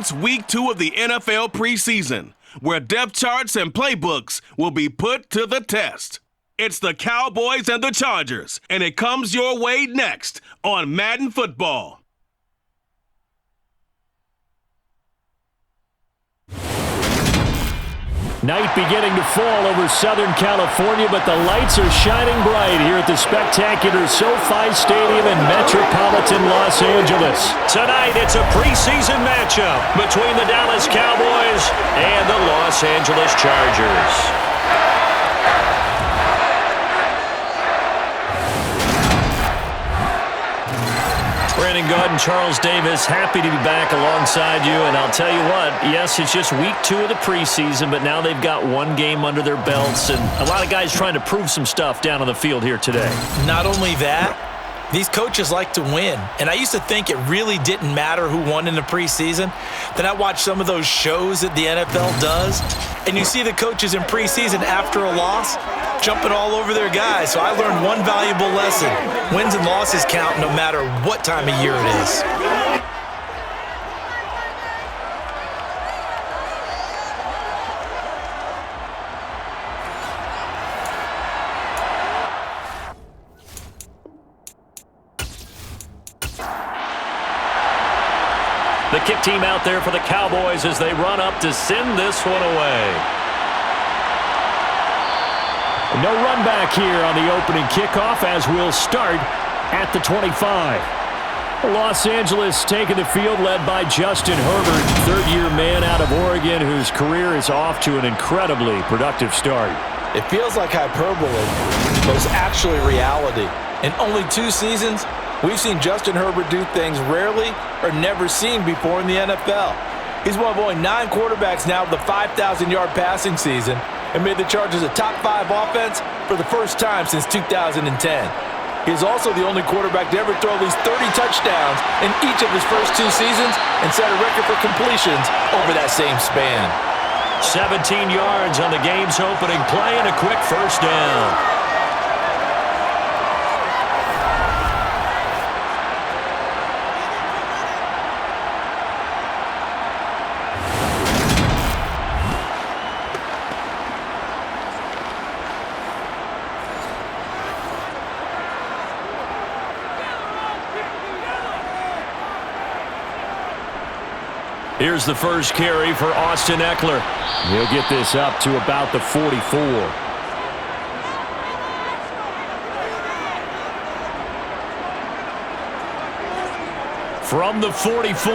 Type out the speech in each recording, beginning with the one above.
It's week 2 of the NFL preseason, where depth charts and playbooks will be put to the test. It's the Cowboys and the Chargers, and it comes your way next on Madden Football. Night beginning to fall over Southern California, but the lights are shining bright here at the spectacular SoFi Stadium in metropolitan Los Angeles. Tonight, it's a preseason matchup between the Dallas Cowboys and the Los Angeles Chargers. Brandon Gaud and Charles Davis, happy to be back alongside you. And I'll tell you what, yes, it's just week 2 of the preseason, but now they've got one game under their belts. And a lot of guys trying to prove some stuff down on the field here today. Not only that, these coaches like to win. And I used to think it really didn't matter who won in the preseason. Then I watched some of those shows that the NFL does, and you see the coaches in preseason after a loss jumping all over their guys. So I learned one valuable lesson. Wins and losses count no matter what time of year it is. The kick team out there for the Cowboys as they run up to send this one away. No run back here on the opening kickoff as we'll start at the 25. Los Angeles taking the field led by Justin Herbert, third-year man out of Oregon whose career is off to an incredibly productive start. It feels like hyperbole, but it's actually reality. In only 2 seasons, we've seen Justin Herbert do things rarely or never seen before in the NFL. He's one of only 9 quarterbacks now with the 5,000-yard passing season and made the Chargers a top 5 offense for the first time since 2010. He is also the only quarterback to ever throw at least 30 touchdowns in each of his first 2 seasons and set a record for completions over that same span. 17 yards on the game's opening play and a quick first down. Here's the first carry for Austin Eckler. He'll get this up to about the 44. From the 44,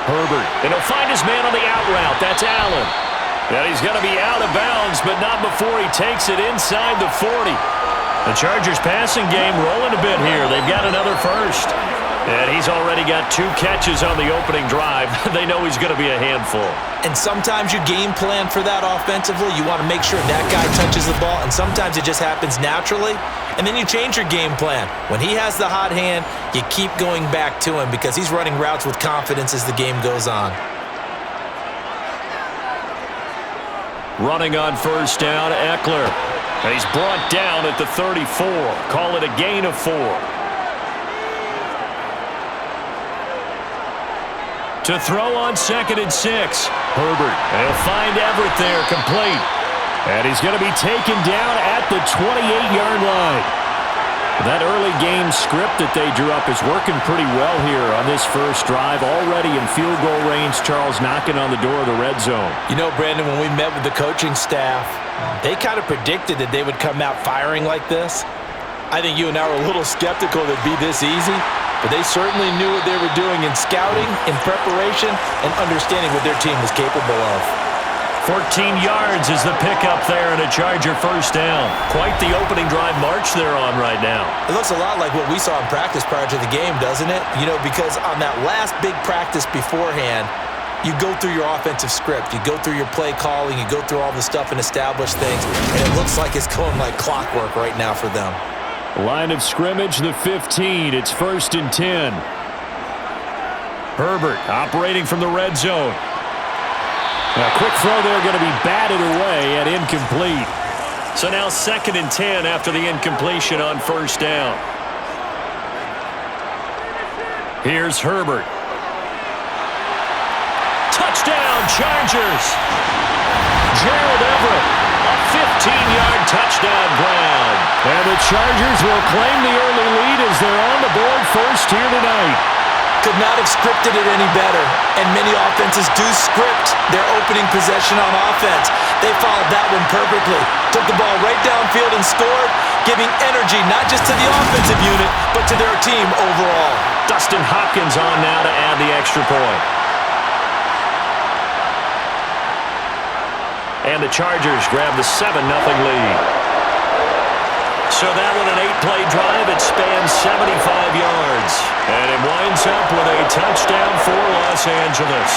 Herbert. And he'll find his man on the out route. That's Allen. And he's going to be out of bounds, but not before he takes it inside the 40. The Chargers passing game rolling a bit here. They've got another first. And he's already got 2 catches on the opening drive. They know he's going to be a handful. And sometimes you game plan for that offensively. You want to make sure that guy touches the ball, and sometimes it just happens naturally. And then you change your game plan. When he has the hot hand, you keep going back to him because he's running routes with confidence as the game goes on. Running on first down, Eckler. And he's brought down at the 34. Call it a gain of 4. To throw on 2nd and 6. Herbert. And he'll find Everett there, complete. And he's going to be taken down at the 28-yard line. That early game script that they drew up is working pretty well here on this first drive. Already in field goal range, Charles knocking on the door of the red zone. You know, Brandon, when we met with the coaching staff, they kind of predicted that they would come out firing like this. I think you and I were a little skeptical that it'd be this easy, but they certainly knew what they were doing in scouting, in preparation, and understanding what their team was capable of. 14 yards is the pickup there and a Charger first down. Quite the opening drive march they're on right now. It looks a lot like what we saw in practice prior to the game, doesn't it? You know, because on that last big practice beforehand, you go through your offensive script. You go through your play calling. You go through all the stuff and establish things. And it looks like it's going like clockwork right now for them. Line of scrimmage, the 15. It's 1st and 10. Herbert operating from the red zone. A quick throw there going to be batted away and incomplete. So now 2nd and 10 after the incompletion on first down. Here's Herbert. Chargers. Gerald Everett, a 15-yard touchdown grab. And the Chargers will claim the early lead as they're on the board first here tonight. Could not have scripted it any better, and many offenses do script their opening possession on offense. They followed that one perfectly. Took the ball right downfield and scored, giving energy not just to the offensive unit, but to their team overall. Dustin Hopkins on now to add the extra point. And the Chargers grab the 7-0 lead. So that one, an 8-play drive. It spans 75 yards. And it winds up with a touchdown for Los Angeles.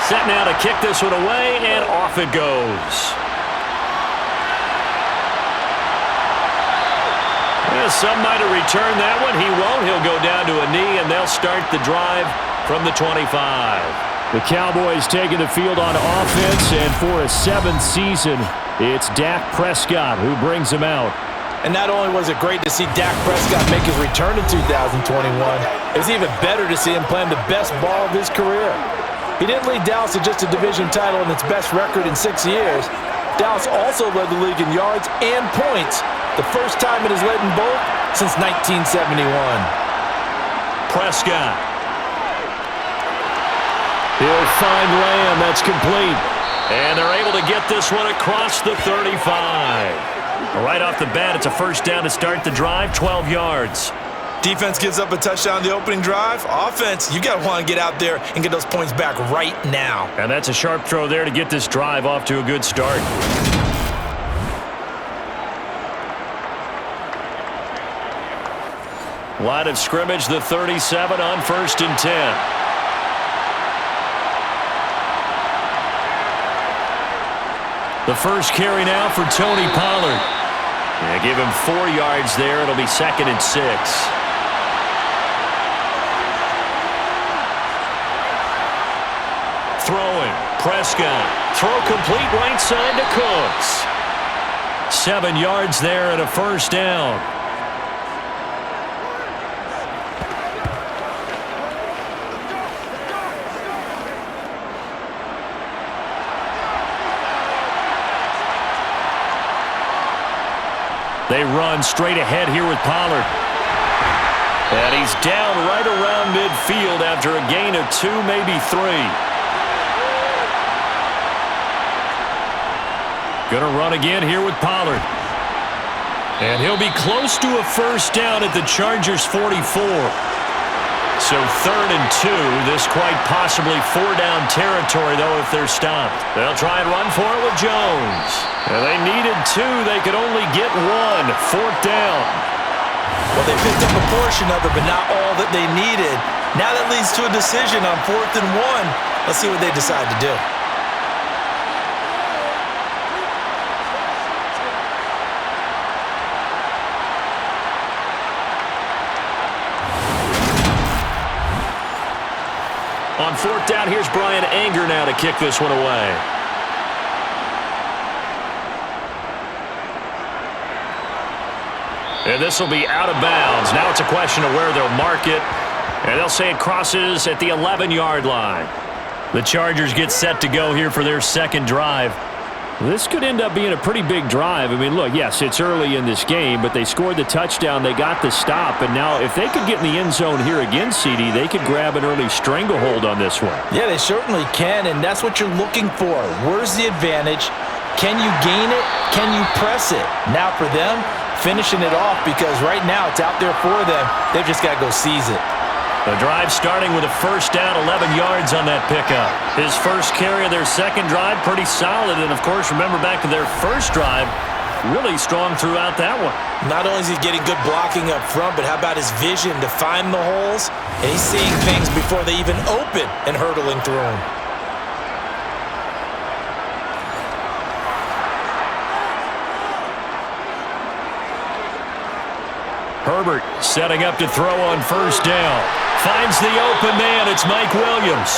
Set now to kick this one away, and off it goes. Well, some might have returned that one. He won't. He'll go down to a knee, and they'll start the drive from the 25. The Cowboys taking the field on offense, and for a 7th season, it's Dak Prescott who brings him out. And not only was it great to see Dak Prescott make his return in 2021, it was even better to see him playing the best ball of his career. He didn't lead Dallas to just a division title and its best record in 6 years. Dallas also led the league in yards and points, the first time it has led in both since 1971. Prescott. He'll find Lamb. That's complete. And they're able to get this one across the 35. Right off the bat, it's a first down to start the drive, 12 yards. Defense gives up a touchdown on the opening drive. Offense, you got to want to get out there and get those points back right now. And that's a sharp throw there to get this drive off to a good start. Line of scrimmage, the 37 on 1st and 10. The first carry now for Tony Pollard. Yeah, give him 4 yards there. It'll be 2nd and 6. Throwing. Prescott. Throw complete right side to Cooks. 7 yards there and a first down. They run straight ahead here with Pollard. And he's down right around midfield after a gain of 2, maybe 3. Gonna run again here with Pollard. And he'll be close to a first down at the Chargers' 44. So 3rd and 2. This quite possibly 4-down territory, though, if they're stopped. They'll try and run for it with Jones. And they needed 2. They could only get 1. 4th down. Well, they picked up a portion of it, but not all that they needed. Now that leads to a decision on 4th and 1. Let's see what they decide to do. On 4th down, here's Brian Anger now to kick this one away. And this will be out of bounds. Now it's a question of where they'll mark it. And they'll say it crosses at the 11-yard line. The Chargers get set to go here for their 2nd drive. This could end up being a pretty big drive. I mean, look, yes, it's early in this game, but they scored the touchdown, they got the stop, and now if they could get in the end zone here again, CD, they could grab an early stranglehold on this one. Yeah, they certainly can, and that's what you're looking for. Where's the advantage? Can you gain it? Can you press it? Now for them, finishing it off, because right now it's out there for them. They've just got to go seize it. The drive starting with a first down, 11 yards on that pickup. His first carry of their 2nd drive, pretty solid. And, of course, remember back to their first drive, really strong throughout that one. Not only is he getting good blocking up front, but how about his vision to find the holes? And he's seeing things before they even open and hurtling through them. Herbert setting up to throw on 1st down. Finds the open man. It's Mike Williams.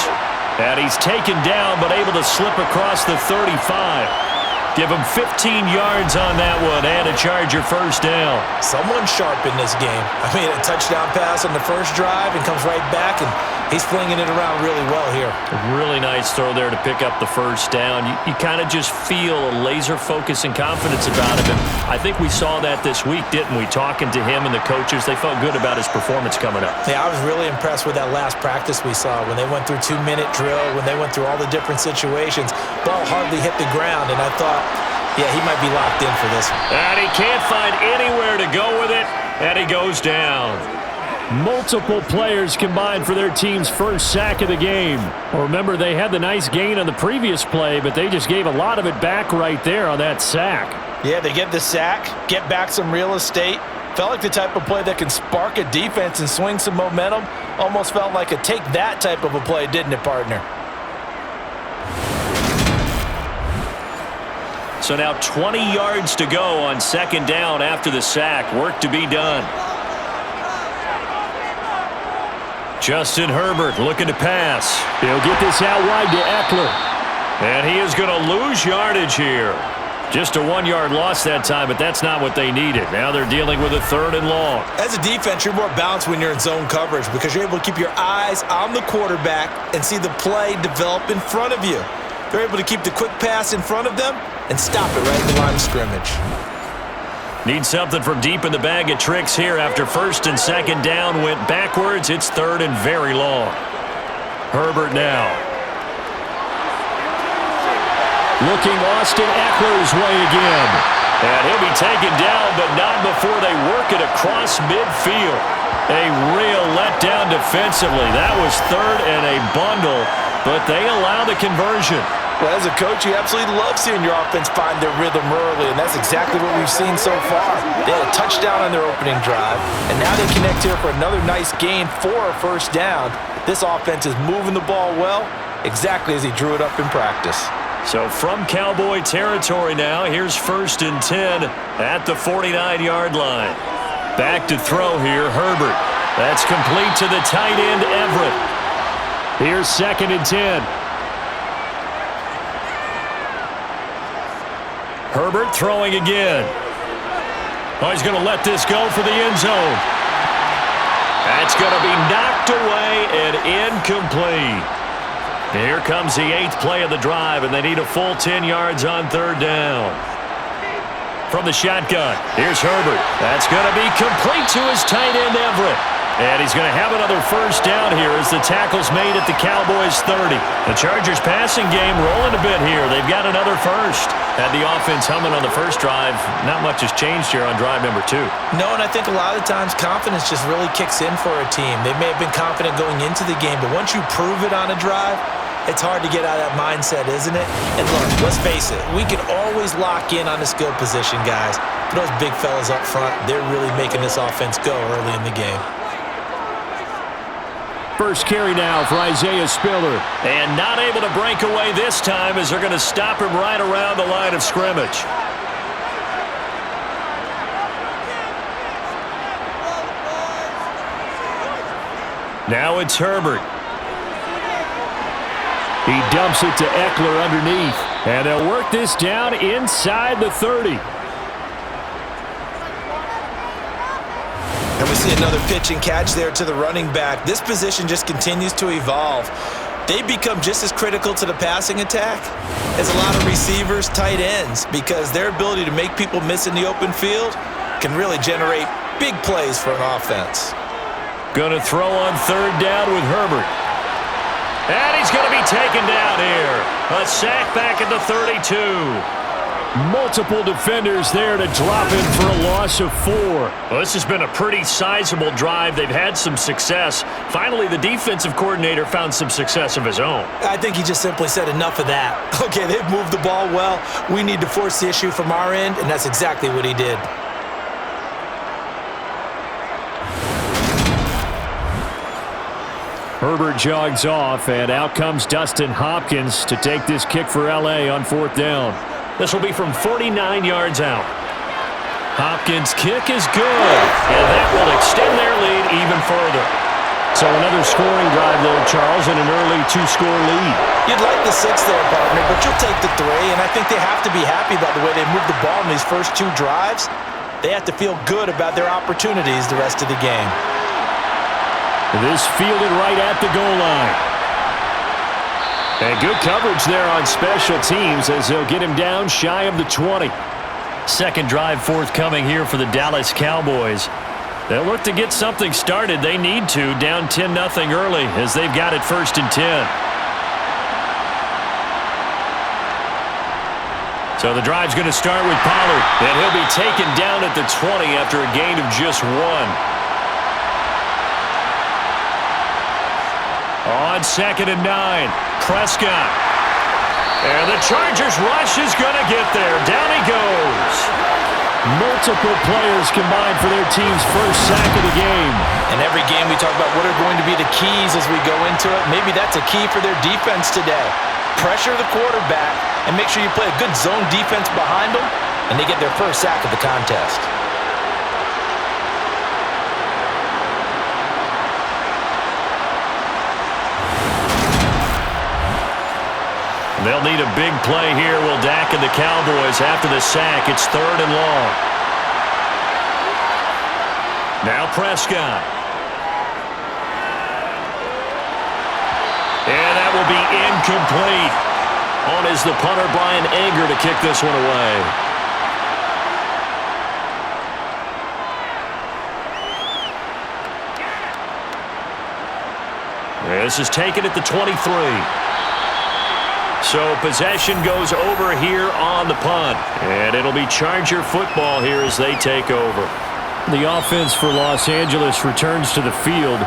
And he's taken down but able to slip across the 35. Give him 15 yards on that one and a Charger first down. Someone sharp in this game. I mean, a touchdown pass on the first drive and comes right back, and he's flinging it around really well here. A really nice throw there to pick up the first down. You kind of just feel a laser focus and confidence about him. And I think we saw that this week, didn't we? Talking to him and the coaches, they felt good about his performance coming up. Yeah, I was really impressed with that last practice we saw when they went through 2-minute drill, when they went through all the different situations. Ball hardly hit the ground, and I thought, yeah, he might be locked in for this one. And he can't find anywhere to go with it, and he goes down. Multiple players combined for their team's first sack of the game. Well, remember, they had the nice gain on the previous play, but they just gave a lot of it back right there on that sack. Yeah, they get the sack, get back some real estate. Felt like the type of play that can spark a defense and swing some momentum. Almost felt like a take that type of a play, didn't it, partner? So now 20 yards to go on second down after the sack. Work to be done. Justin Herbert looking to pass. He'll get this out wide to Eckler. And he is going to lose yardage here. Just a 1-yard loss that time, but that's not what they needed. Now they're dealing with a 3rd and long. As a defense, you're more balanced when you're in zone coverage because you're able to keep your eyes on the quarterback and see the play develop in front of you. They're able to keep the quick pass in front of them and stop it right at the line of scrimmage. Need something from deep in the bag of tricks here after first and second down went backwards. It's 3rd and very long. Herbert now. Looking Austin Eckler's way again. And he'll be taken down, but not before they work it across midfield. A real letdown defensively. That was 3rd and a bundle, but they allow the conversion. Well, as a coach, you absolutely love seeing your offense find their rhythm early, and that's exactly what we've seen so far. They had a touchdown on their opening drive, and now they connect here for another nice gain for a first down. This offense is moving the ball well, exactly as he drew it up in practice. So from Cowboy territory now, here's 1st and 10 at the 49-yard line. Back to throw here, Herbert. That's complete to the tight end, Everett. Here's 2nd and 10. Herbert throwing again. Oh, he's going to let this go for the end zone. That's going to be knocked away and incomplete. Here comes the 8th play of the drive, and they need a full 10 yards on 3rd down. From the shotgun, here's Herbert. That's going to be complete to his tight end, Everett. And he's going to have another first down here as the tackle's made at the Cowboys' 30. The Chargers' passing game rolling a bit here. They've got another first. Had the offense humming on the first drive. Not much has changed here on drive number 2. No, and I think a lot of times confidence just really kicks in for a team. They may have been confident going into the game, but once you prove it on a drive, it's hard to get out of that mindset, isn't it? And look, let's face it, we can always lock in on the skill position, guys. But those big fellas up front, they're really making this offense go early in the game. First carry now for Isaiah Spiller. And not able to break away this time as they're going to stop him right around the line of scrimmage. Now it's Herbert. He dumps it to Eckler underneath. And they'll work this down inside the 30. And we see another pitch and catch there to the running back. This position just continues to evolve. They become just as critical to the passing attack as a lot of receivers, tight ends, because their ability to make people miss in the open field can really generate big plays for an offense. Going to throw on 3rd down with Herbert. And he's going to be taken down here. A sack back at the 32. Multiple defenders there to drop him for a loss of 4. Well, this has been a pretty sizable drive. They've had some success. Finally, the defensive coordinator found some success of his own. I think he just simply said enough of that. Okay, they've moved the ball well. We need to force the issue from our end, and that's exactly what he did. Herbert jogs off, and out comes Dustin Hopkins to take this kick for L.A. on 4th down. This will be from 49 yards out. Hopkins' kick is good, and that will extend their lead even further. So another scoring drive there, Charles, and an early 2-score lead. You'd like the 6 there, partner, but you'll take the 3, and I think they have to be happy about the way they moved the ball in these first 2 drives. They have to feel good about their opportunities the rest of the game. This fielded right at the goal line. And good coverage there on special teams as they'll get him down shy of the 20. Second drive forthcoming here for the Dallas Cowboys. They'll look to get something started. They need to, down 10-0 early as they've got it 1st and 10. So the drive's going to start with Pollard, and he'll be taken down at the 20 after a gain of just 1. On 2nd and 9, Prescott. And the Chargers rush is going to get there. Down he goes. Multiple players combined for their team's first sack of the game. And every game we talk about what are going to be the keys as we go into it. Maybe that's a key for their defense today. Pressure the quarterback and make sure you play a good zone defense behind them, and they get their first sack of the contest. They'll need a big play here, will Dak and the Cowboys after the sack. It's 3rd and long. Now Prescott. And that will be incomplete. On is the punter, Brian Anger, to kick this one away. This is taken at the 23. So possession goes over here on the punt. And it'll be Charger football here as they take over. The offense for Los Angeles returns to the field.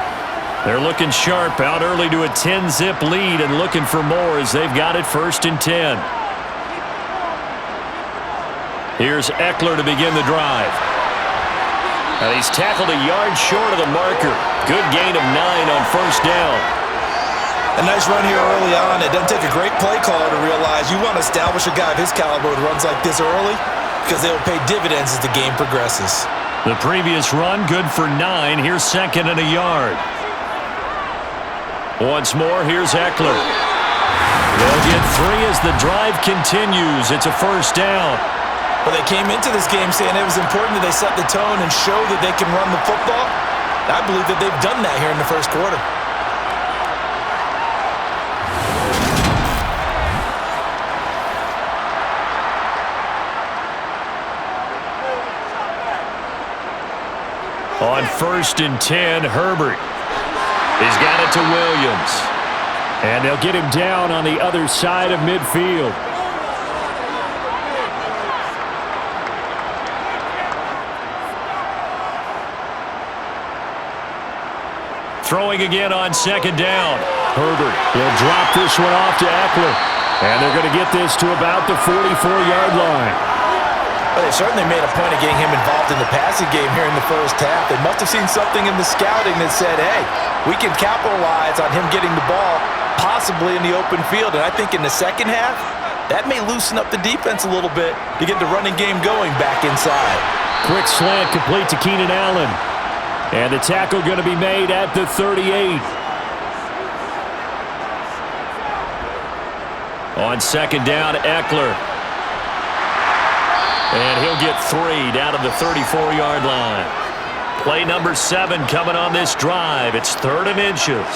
They're looking sharp, out early to a 10-zip lead and looking for more as they've got it 1st and 10. Here's Eckler to begin the drive. Now he's tackled a yard short of the marker. Good gain of 9 on 1st down. A nice run here early on. It doesn't take a great play caller to realize you want to establish a guy of his caliber with runs like this early because they will pay dividends as the game progresses. The previous run, good for 9. Here's 2nd and a yard. Once more, here's Eckler. They'll get 3 as the drive continues. It's a 1st down. Well, they came into this game saying it was important that they set the tone and show that they can run the football. I believe that they've done that here in the 1st quarter. On 1st and 10, Herbert. He's got it to Williams. And they'll get him down on the other side of midfield. Throwing again on 2nd down. Herbert will drop this one off to Eckler. And they're going to get this to about the 44-yard line. Well, they certainly made a point of getting him involved in the passing game here in the 1st half. They must have seen something in the scouting that said, hey, we can capitalize on him getting the ball possibly in the open field. And I think in the 2nd half, that may loosen up the defense a little bit to get the running game going back inside. Quick slant complete to Keenan Allen. And the tackle going to be made at the 38. On 2nd down, Eckler. And he'll get 3 down to the 34-yard line. Play number 7 coming on this drive. It's 3rd and inches.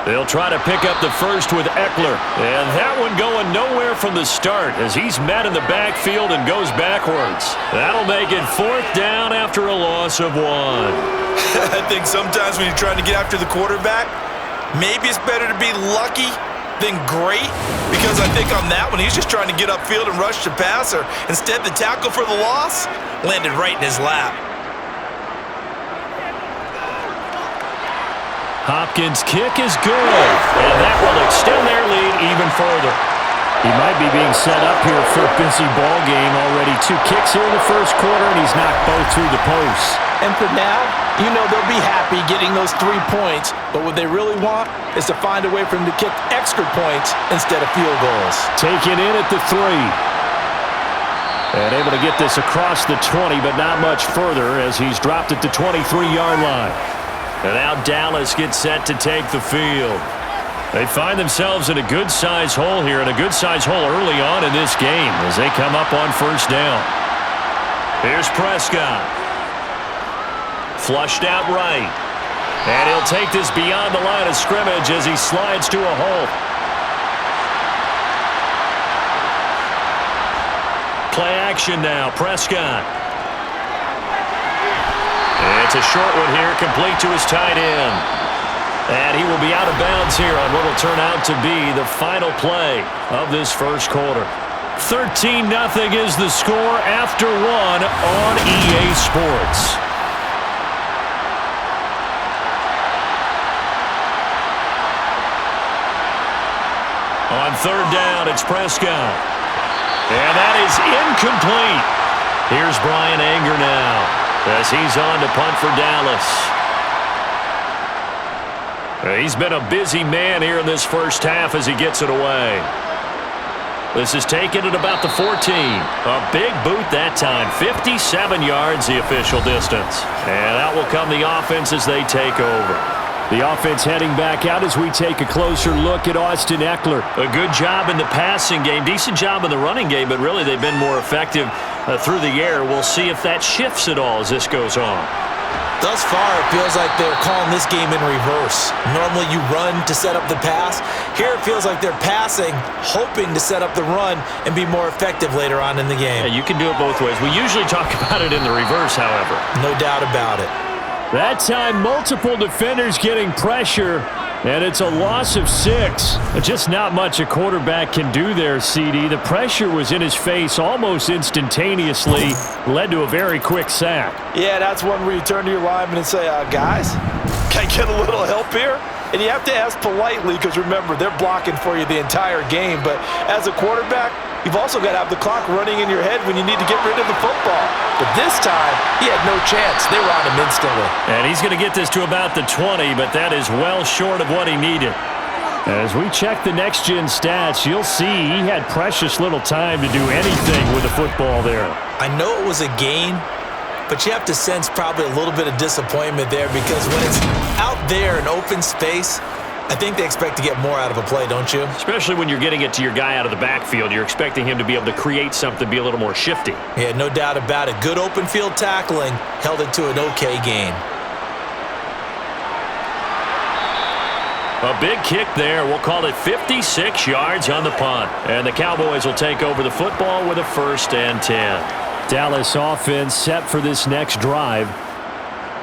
They'll try to pick up the first with Eckler. And that one going nowhere from the start as he's met in the backfield and goes backwards. That'll make it 4th down after a loss of 1. I think sometimes when you're trying to get after the quarterback, maybe it's better to be lucky than great, because I think on that one, he's just trying to get upfield and rush the passer. Instead, the tackle for the loss landed right in his lap. Hopkins' kick is good, and that will extend their lead even further. He might be being set up here for a busy ball game already. 2 kicks here in the 1st quarter, and he's knocked both through the posts. And for now, you know they'll be happy getting those 3 points, but what they really want is to find a way for him to kick extra points instead of field goals. Taken in at the 3. And able to get this across the 20, but not much further as he's dropped at the 23-yard line. And now Dallas gets set to take the field. They find themselves in a good-sized hole here, and a good-sized hole early on in this game as they come up on first down. Here's Prescott. Flushed out right. And he'll take this beyond the line of scrimmage as he slides to a halt. Play action now, Prescott. It's a short one here, complete to his tight end. And he will be out of bounds here on what will turn out to be the final play of this first quarter. 13-0 is the score after one on EA Sports. On third down, it's Prescott. And that is incomplete. Here's Brian Anger now as he's on to punt for Dallas. He's been a busy man here in this first half as he gets it away. This is taken at about the 14. A big boot that time. 57 yards the official distance. And out will come the offense as they take over. The offense heading back out as we take a closer look at Austin Eckler. A good job in the passing game. Decent job in the running game, but really they've been more effective through the air. We'll see if that shifts at all as this goes on. Thus far, it feels like they're calling this game in reverse. Normally you run to set up the pass. Here it feels like they're passing, hoping to set up the run and be more effective later on in the game. Yeah, you can do it both ways. We usually talk about it in the reverse, however. No doubt about it. That time, multiple defenders getting pressure, and it's a loss of 6. Just not much a quarterback can do there, CD. The pressure was in his face almost instantaneously, led to a very quick sack. Yeah, that's one where you turn to your lineman and say, guys, can I get a little help here? And you have to ask politely because, remember, they're blocking for you the entire game. But as a quarterback, you've also got to have the clock running in your head when you need to get rid of the football. But this time, he had no chance. They were on him instantly. And he's going to get this to about the 20, but that is well short of what he needed. As we check the next-gen stats, you'll see he had precious little time to do anything with the football there. I know it was a gain, but you have to sense probably a little bit of disappointment there because when it's out there in open space, I think they expect to get more out of a play, don't you? Especially when you're getting it to your guy out of the backfield. You're expecting him to be able to create something, be a little more shifty. Yeah, no doubt about it. Good open field tackling held it to an okay gain. A big kick there. We'll call it 56 yards on the punt. And the Cowboys will take over the football with a 1st and 10. Dallas offense set for this next drive.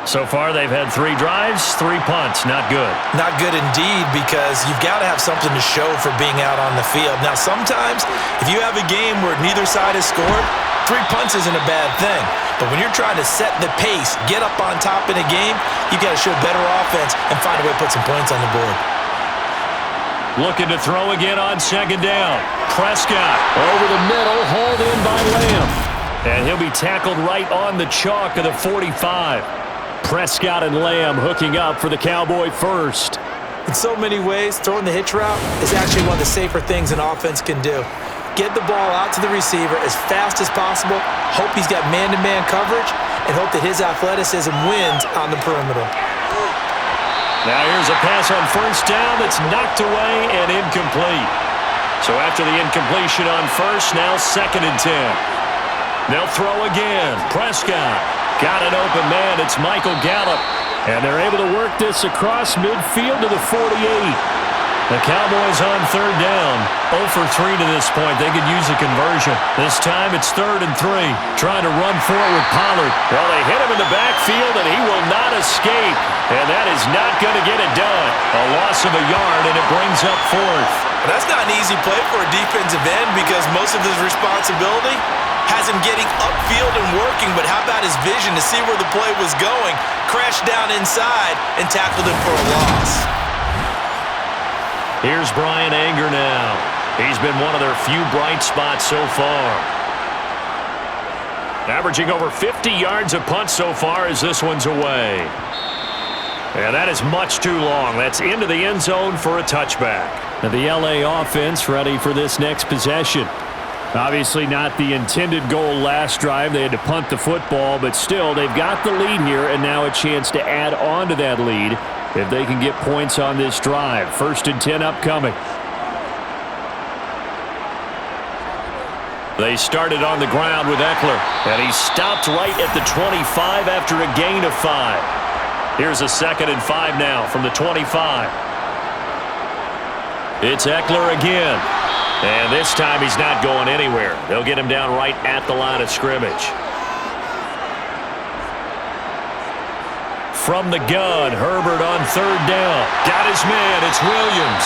So far, they've had 3 drives, 3 punts. Not good. Not good indeed because you've got to have something to show for being out on the field. Now, sometimes if you have a game where neither side has scored, 3 punts isn't a bad thing. But when you're trying to set the pace, get up on top in a game, you've got to show better offense and find a way to put some points on the board. Looking to throw again on 2nd down. Prescott. Over the middle, hauled in by Lamb. And he'll be tackled right on the chalk of the 45. Prescott and Lamb hooking up for the Cowboy first. In so many ways, throwing the hitch route is actually one of the safer things an offense can do. Get the ball out to the receiver as fast as possible, hope he's got man-to-man coverage, and hope that his athleticism wins on the perimeter. Now here's a pass on 1st down that's knocked away and incomplete. So after the incompletion on 1st, now 2nd and 10. They'll throw again. Prescott. Got an open man. It's Michael Gallup. And they're able to work this across midfield to the 48. The Cowboys on 3rd down. 0 for 3 to this point. They could use a conversion. This time it's 3rd and 3. Trying to run forward with Pollard. Well, they hit him in the backfield, and he will not escape. And that is not going to get it done. A loss of a yard, and it brings up 4th. Well, that's not an easy play for a defensive end because most of his responsibility has him getting upfield and working, but how about his vision to see where the play was going? Crashed down inside and tackled him for a loss. Here's Brian Anger now. He's been one of their few bright spots so far. Averaging over 50 yards a punt so far as this one's away. And that is much too long. That's into the end zone for a touchback. Now the LA offense ready for this next possession. Obviously not the intended goal last drive. They had to punt the football, but still, they've got the lead here, and now a chance to add on to that lead if they can get points on this drive. 1st and 10 upcoming. They started on the ground with Eckler, and he stopped right at the 25 after a gain of 5. Here's a 2nd and 5 now from the 25. It's Eckler again. And this time he's not going anywhere. They'll get him down right at the line of scrimmage. From the gun, Herbert on 3rd down. Got his man. It's Williams.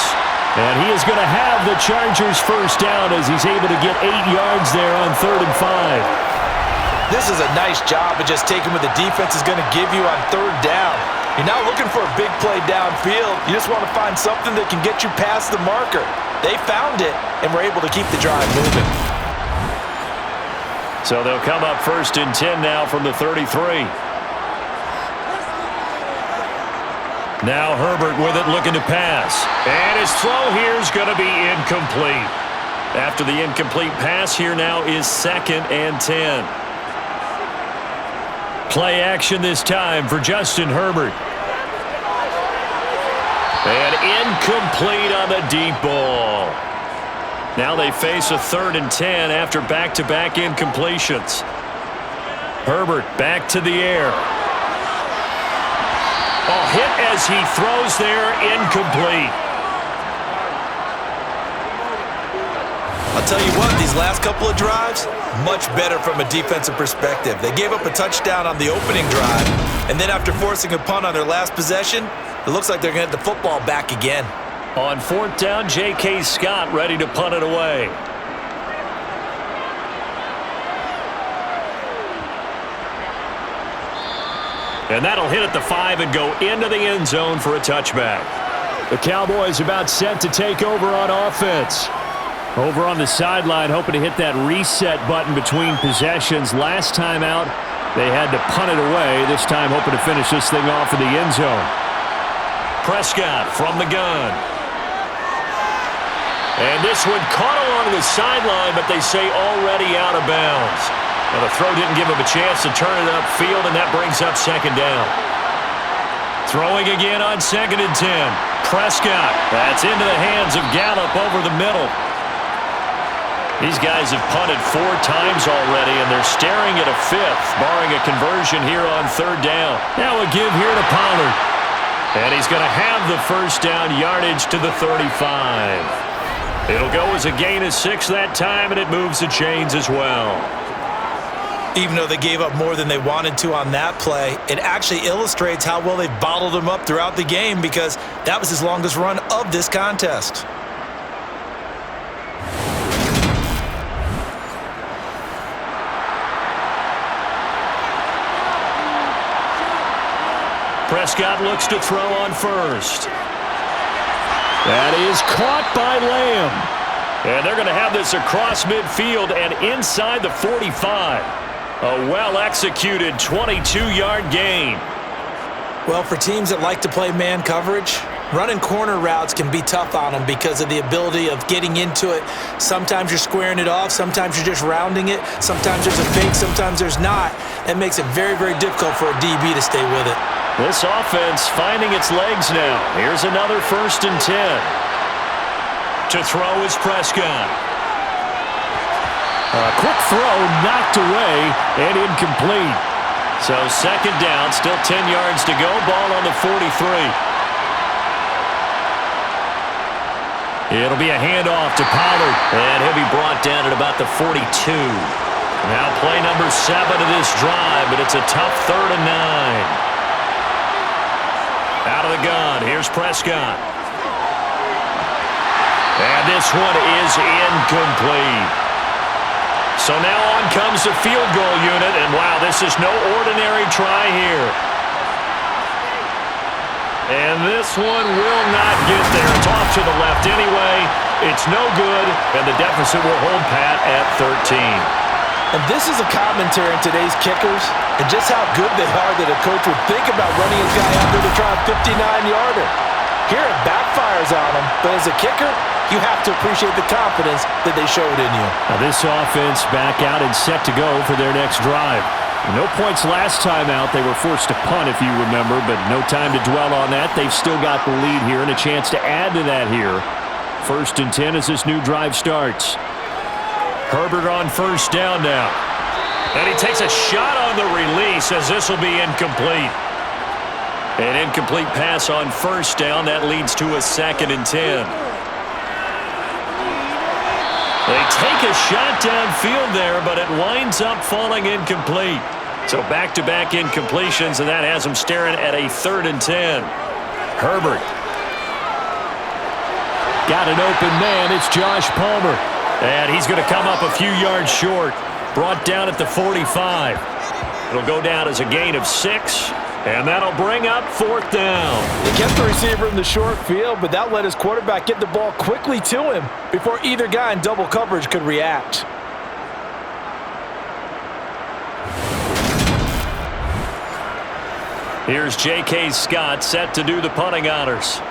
And he is going to have the Chargers' 1st down as he's able to get 8 yards there on 3rd and 5. This is a nice job of just taking what the defense is going to give you on 3rd down. You're not looking for a big play downfield. You just want to find something that can get you past the marker. They found it, and were able to keep the drive moving. So they'll come up 1st and 10 now from the 33. Now Herbert with it, looking to pass. And his throw here is going to be incomplete. After the incomplete pass, here now is 2nd and 10. Play action this time for Justin Herbert. And incomplete on the deep ball. Now they face a 3rd and 10 after back-to-back incompletions. Herbert back to the air. Oh, hit as he throws there, incomplete. I'll tell you what, these last couple of drives, much better from a defensive perspective. They gave up a touchdown on the opening drive, and then after forcing a punt on their last possession, it looks like they're going to get the football back again. On 4th down, J.K. Scott ready to punt it away. And that'll hit at the 5 and go into the end zone for a touchback. The Cowboys about set to take over on offense. Over on the sideline, hoping to hit that reset button between possessions. Last time out, they had to punt it away. This time, hoping to finish this thing off in the end zone. Prescott from the gun. And this one caught along the sideline, but they say already out of bounds. Well, the throw didn't give him a chance to turn it upfield, and that brings up 2nd down. Throwing again on 2nd and 10. Prescott. That's into the hands of Gallup over the middle. These guys have punted 4 times already, and they're staring at a 5th, barring a conversion here on 3rd down. Now a give here to Pollard. And he's going to have the 1st down, yardage to the 35. It'll go as a gain of 6 that time, and it moves the chains as well. Even though they gave up more than they wanted to on that play, it actually illustrates how well they've bottled him up throughout the game, because that was his longest run of this contest. Prescott looks to throw on 1st. That is caught by Lamb. And they're going to have this across midfield and inside the 45. A well-executed 22-yard gain. Well, for teams that like to play man coverage, running corner routes can be tough on them because of the ability of getting into it. Sometimes you're squaring it off. Sometimes you're just rounding it. Sometimes there's a fake. Sometimes there's not. That makes it very, very difficult for a DB to stay with it. This offense finding its legs now. Here's another 1st and 10. To throw is Prescott. A quick throw knocked away and incomplete. So 2nd down, still 10 yards to go. Ball on the 43. It'll be a handoff to Pollard. And he'll be brought down at about the 42. Now play number 7 of this drive, but it's a tough 3rd and 9. Out of the gun, here's Prescott. And this one is incomplete. So now on comes the field goal unit, and wow, this is no ordinary try here. And this one will not get there. It's off to the left anyway. It's no good, and the deficit will hold pat at 13. And this is a commentary on today's kickers and just how good they are that a coach would think about running his guy out there to try a 59-yarder. Here it backfires on him, but as a kicker, you have to appreciate the confidence that they showed in you. Now this offense back out and set to go for their next drive. No points last time out. They were forced to punt, if you remember, but no time to dwell on that. They've still got the lead here and a chance to add to that here. 1st and 10 as this new drive starts. Herbert on 1st down now. And he takes a shot on the release as this will be incomplete. An incomplete pass on 1st down. That leads to a 2nd and 10. They take a shot downfield there, but it winds up falling incomplete. So back-to-back incompletions, and that has them staring at a 3rd and 10. Herbert. Got an open man. It's Josh Palmer. And he's going to come up a few yards short. Brought down at the 45. It'll go down as a gain of 6. And that'll bring up 4th down. He kept the receiver in the short field, but that let his quarterback get the ball quickly to him before either guy in double coverage could react. Here's J.K. Scott set to do the punting honors.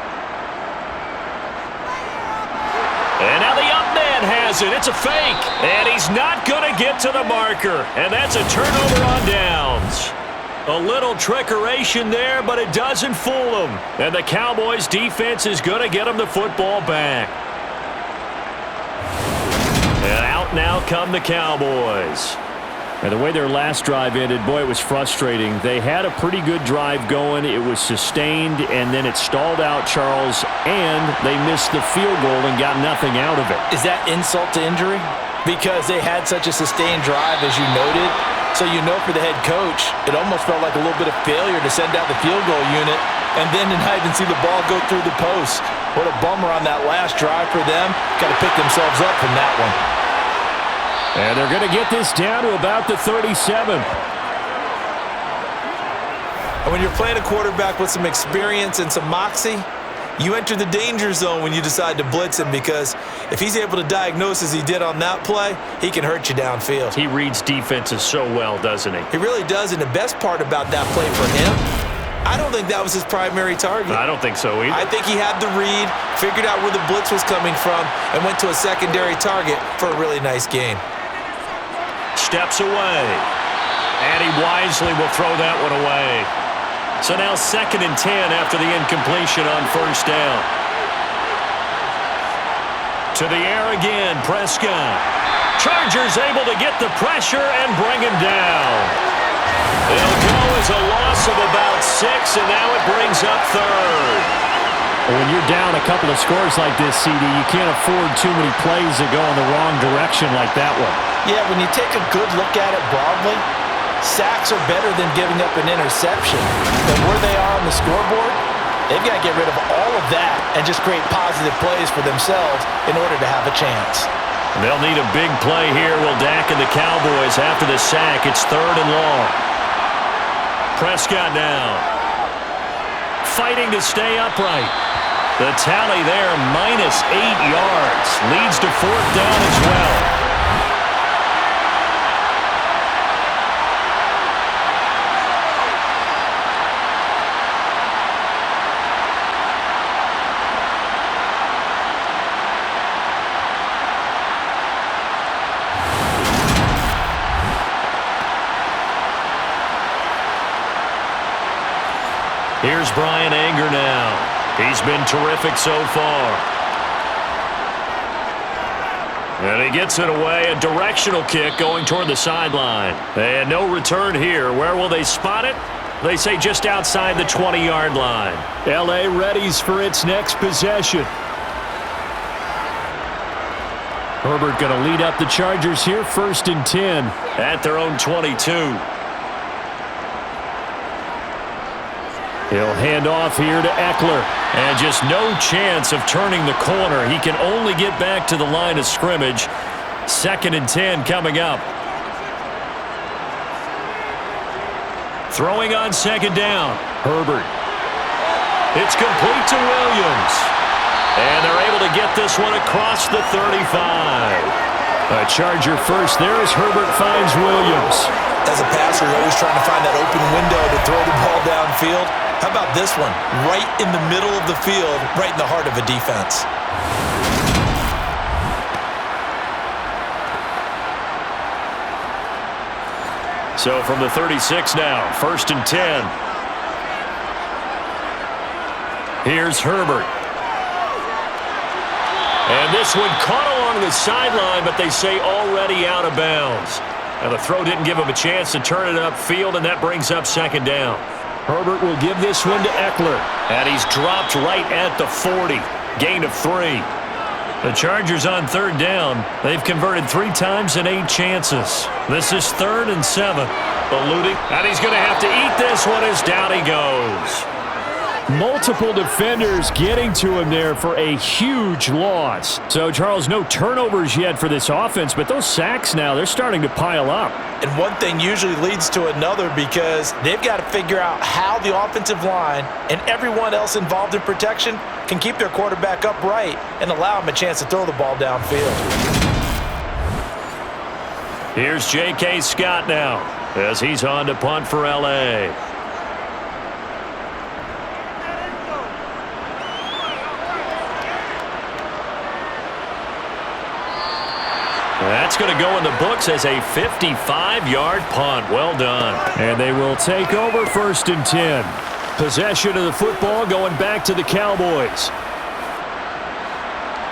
And now the up man has it. It's a fake. And he's not going to get to the marker. And that's a turnover on downs. A little trickeration there, but it doesn't fool them. And the Cowboys' defense is going to get them the football back. And out now come the Cowboys. And the way their last drive ended, boy, it was frustrating. They had a pretty good drive going. It was sustained, and then it stalled out, Charles, and they missed the field goal and got nothing out of it. Is that insult to injury? Because they had such a sustained drive, as you noted. So you know for the head coach, it almost felt like a little bit of failure to send out the field goal unit and then to not even see the ball go through the post. What a bummer on that last drive for them. Got to pick themselves up from that one. And they're going to get this down to about the 37. And when you're playing a quarterback with some experience and some moxie, you enter the danger zone when you decide to blitz him, because if he's able to diagnose as he did on that play, he can hurt you downfield. He reads defenses so well, doesn't he? He really does, and the best part about that play for him, I don't think that was his primary target. I don't think so either. I think he had the read, figured out where the blitz was coming from, and went to a secondary target for a really nice gain. Steps away. And he wisely will throw that one away. So now 2nd and 10 after the incompletion on 1st down. To the air again, Prescott. Chargers able to get the pressure and bring him down. It'll go as a loss of about 6, and now it brings up 3rd. When you're down a couple of scores like this, CD, you can't afford too many plays that go in the wrong direction like that one. Yeah, when you take a good look at it broadly, sacks are better than giving up an interception. But where they are on the scoreboard, they've got to get rid of all of that and just create positive plays for themselves in order to have a chance. They'll need a big play here. Will Dak and the Cowboys after the sack. It's 3rd and long. Prescott now. Fighting to stay upright. The tally there, -8 yards. Leads to 4th down as well. Here's Brian Anger now. He's been terrific so far. And he gets it away. A directional kick going toward the sideline. And no return here. Where will they spot it? They say just outside the 20-yard line. L.A. readies for its next possession. Herbert going to lead up the Chargers here, 1st and 10. At their own 22. He'll hand off here to Eckler. And just no chance of turning the corner. He can only get back to the line of scrimmage. 2nd and 10 coming up. Throwing on 2nd down. Herbert. It's complete to Williams. And they're able to get this one across the 35. A Charger first there as Herbert finds Williams. As a passer, you're always trying to find that open window to throw the ball downfield. How about this one? Right in the middle of the field, right in the heart of a defense. So from the 36 now, 1st and 10. Here's Herbert. And this one caught along the sideline, but they say already out of bounds. And the throw didn't give him a chance to turn it upfield, and that brings up 2nd down. Herbert will give this one to Eckler. And he's dropped right at the 40. Gain of 3. The Chargers on 3rd down. They've converted 3 times in 8 chances. This is 3rd and 7. Eluding. And he's going to have to eat this one as down he goes. Multiple defenders getting to him there for a huge loss. So, Charles, no turnovers yet for this offense, but those sacks now, they're starting to pile up. And one thing usually leads to another because they've got to figure out how the offensive line and everyone else involved in protection can keep their quarterback upright and allow him a chance to throw the ball downfield. Here's J.K. Scott now as he's on to punt for L.A. That's going to go in the books as a 55-yard punt. Well done. And they will take over 1st and 10. Possession of the football going back to the Cowboys.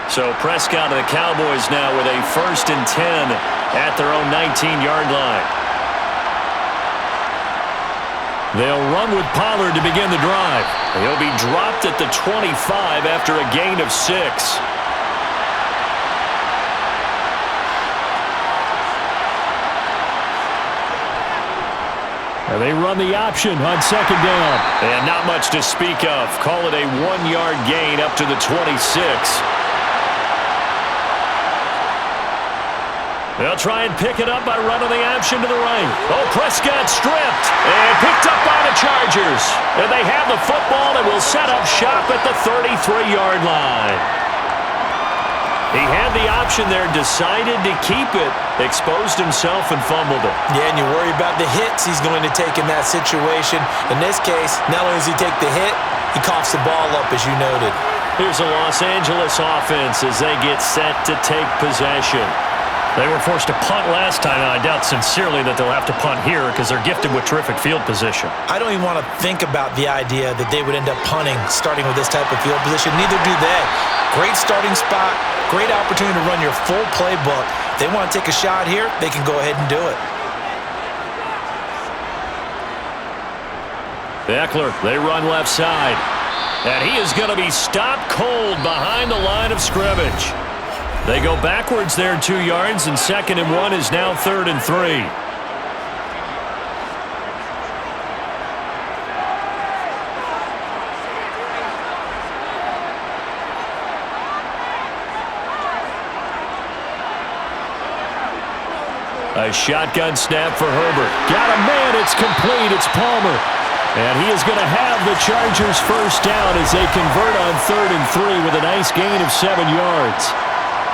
So Prescott and the Cowboys now with a 1st and 10 at their own 19-yard line. They'll run with Pollard to begin the drive. He'll be dropped at the 25 after a gain of 6. And they run the option on 2nd down. And not much to speak of. Call it a 1-yard gain up to the 26. They'll try and pick it up by running the option to the right. Oh, Prescott stripped and picked up by the Chargers. And they have the football and will set up shop at the 33-yard line. He had the option there, decided to keep it, exposed himself and fumbled it. Yeah, and you worry about the hits he's going to take in that situation. In this case, not only does he take the hit, he coughs the ball up, as you noted. Here's a Los Angeles offense as they get set to take possession. They were forced to punt last time, and I doubt sincerely that they'll have to punt here because they're gifted with terrific field position. I don't even want to think about the idea that they would end up punting starting with this type of field position. Neither do they. Great starting spot, great opportunity to run your full playbook. If they want to take a shot here, they can go ahead and do it. Eckler, they run left side. And he is going to be stopped cold behind the line of scrimmage. They go backwards there 2 yards, and 2nd and 1 is now 3rd and 3. A shotgun snap for Herbert. Got a man, it's complete, it's Palmer. And he is going to have the Chargers 1st down as they convert on 3rd and 3 with a nice gain of 7 yards.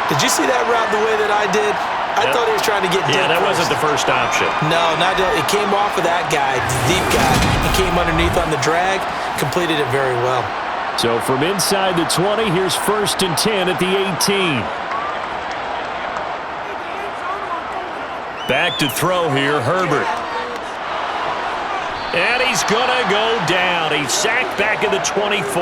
Did you see that route the way that I did? I thought he was trying to get deep. Yeah, that wasn't the first option. No, not it came off of that guy, the deep guy. He came underneath on the drag, completed it very well. So from inside the 20, here's 1st and 10 at the 18. Back to throw here, Herbert. And he's going to go down. He's sacked back at the 24.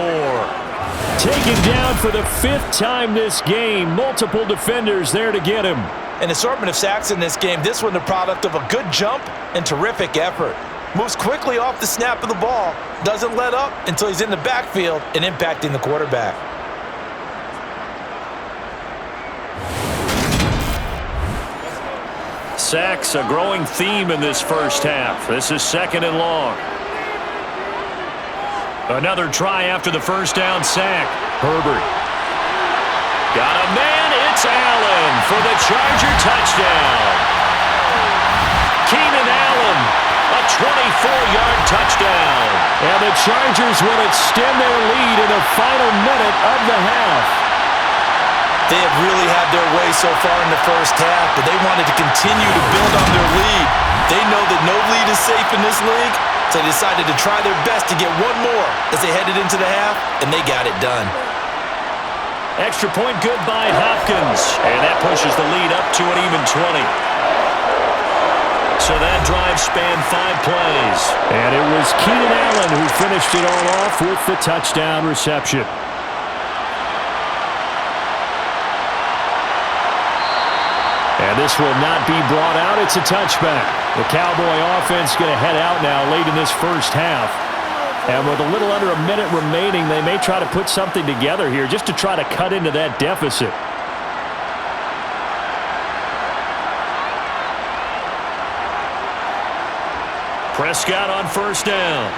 Taken down for the 5th time this game. Multiple defenders there to get him. An assortment of sacks in this game. This one the product of a good jump and terrific effort. Moves quickly off the snap of the ball. Doesn't let up until he's in the backfield and impacting the quarterback. Sacks, a growing theme in this first half. This is 2nd and long. Another try after the first down sack. Herbert. Got a man. It's Allen for the Charger touchdown. Keenan Allen, a 24-yard touchdown. And the Chargers will extend their lead in the final minute of the half. They have really had their way so far in the first half, but they wanted to continue to build on their lead. They know that no lead is safe in this league, so they decided to try their best to get one more as they headed into the half, and they got it done. Extra point good by Hopkins, and that pushes the lead up to an even 20. So that drive drive spanned 5 plays. And it was Keenan Allen who finished it all off with the touchdown reception. And this will not be brought out. It's a touchback. The Cowboy offense going to head out now late in this first half. And with a little under a minute remaining, they may try to put something together here just to try to cut into that deficit. Prescott on first down.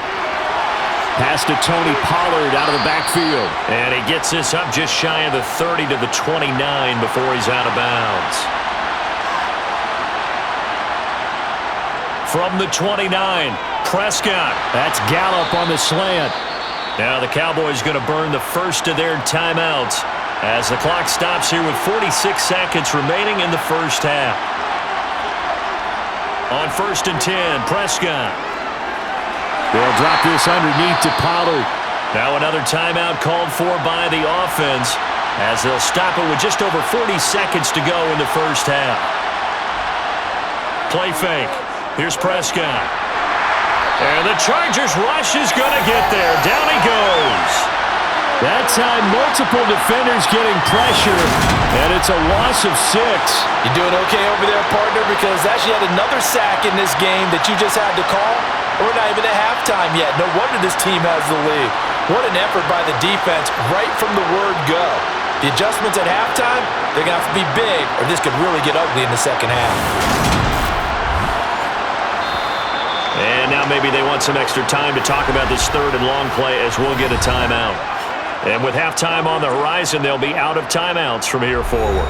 Pass to Tony Pollard out of the backfield. And he gets this up just shy of the 30 to the 29 before he's out of bounds. From the 29, Prescott. That's Gallup on the slant. Now the Cowboys going to burn the first of their timeouts as the clock stops here with 46 seconds remaining in the first half. On 1st and 10, Prescott. They'll drop this underneath to Pollard. Now another timeout called for by the offense as they'll stop it with just over 40 seconds to go in the first half. Play fake. Here's Prescott. And the Chargers rush is going to get there. Down he goes. That time, multiple defenders getting pressure, and it's a loss of 6. You doing okay over there, partner? Because actually had another sack in this game that you just had to call. We're not even at halftime yet. No wonder this team has the lead. What an effort by the defense right from the word go. The adjustments at halftime, they're going to have to be big, or this could really get ugly in the second half. And now maybe they want some extra time to talk about this third and long play as we'll get a timeout. And with halftime on the horizon, they'll be out of timeouts from here forward.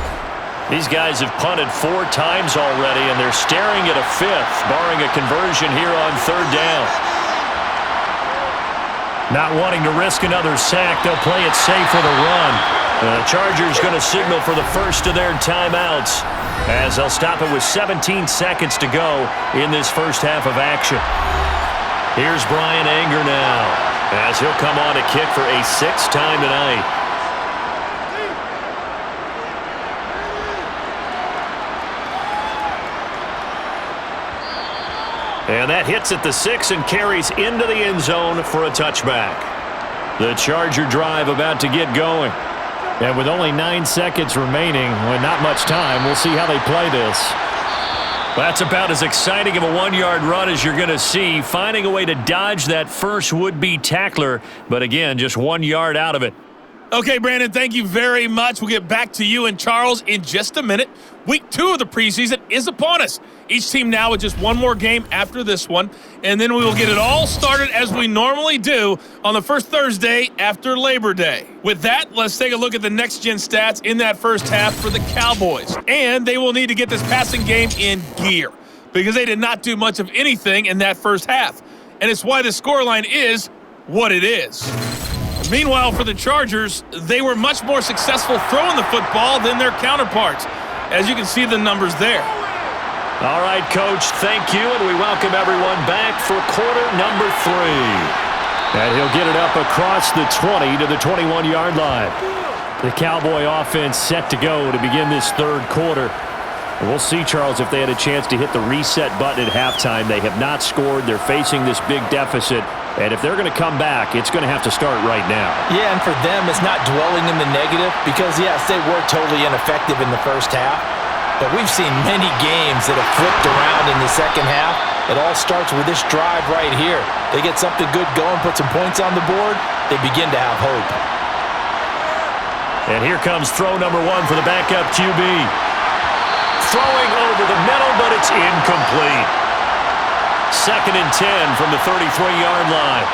These guys have punted 4 times already, and they're staring at a 5th, barring a conversion here on 3rd down. Not wanting to risk another sack, they'll play it safe with a run. The Chargers going to signal for the first of their timeouts as they'll stop it with 17 seconds to go in this first half of action. Here's Brian Anger now as he'll come on to kick for a 6th time tonight. And that hits at the 6 and carries into the end zone for a touchback. The Charger drive about to get going. And with only 9 seconds remaining, with not much time, we'll see how they play this. That's about as exciting of a 1-yard run as you're going to see, finding a way to dodge that first would-be tackler, but again, just 1 yard out of it. Okay, Brandon, thank you very much. We'll get back to you and Charles in just a minute. Week 2 of the preseason is upon us. Each team now with just one more game after this one, and then we will get it all started as we normally do on the first Thursday after Labor Day. With that, let's take a look at the next-gen stats in that first half for the Cowboys. And they will need to get this passing game in gear because they did not do much of anything in that first half. And it's why the scoreline is what it is. Meanwhile, for the Chargers, they were much more successful throwing the football than their counterparts, as you can see the numbers there. All right, Coach, thank you, and we welcome everyone back for quarter number 3. And he'll get it up across the 20 to the 21-yard line. The Cowboy offense set to go to begin this third quarter. And we'll see, Charles, if they had a chance to hit the reset button at halftime. They have not scored. They're facing this big deficit. And if they're going to come back, it's going to have to start right now. Yeah, and for them, it's not dwelling in the negative because, yes, they were totally ineffective in the first half. But we've seen many games that have flipped around in the second half. It all starts with this drive right here. They get something good going, put some points on the board, they begin to have hope. And here comes throw number 1 for the backup QB. Throwing over the middle, but it's incomplete. 2nd and 10 from the 33-yard line.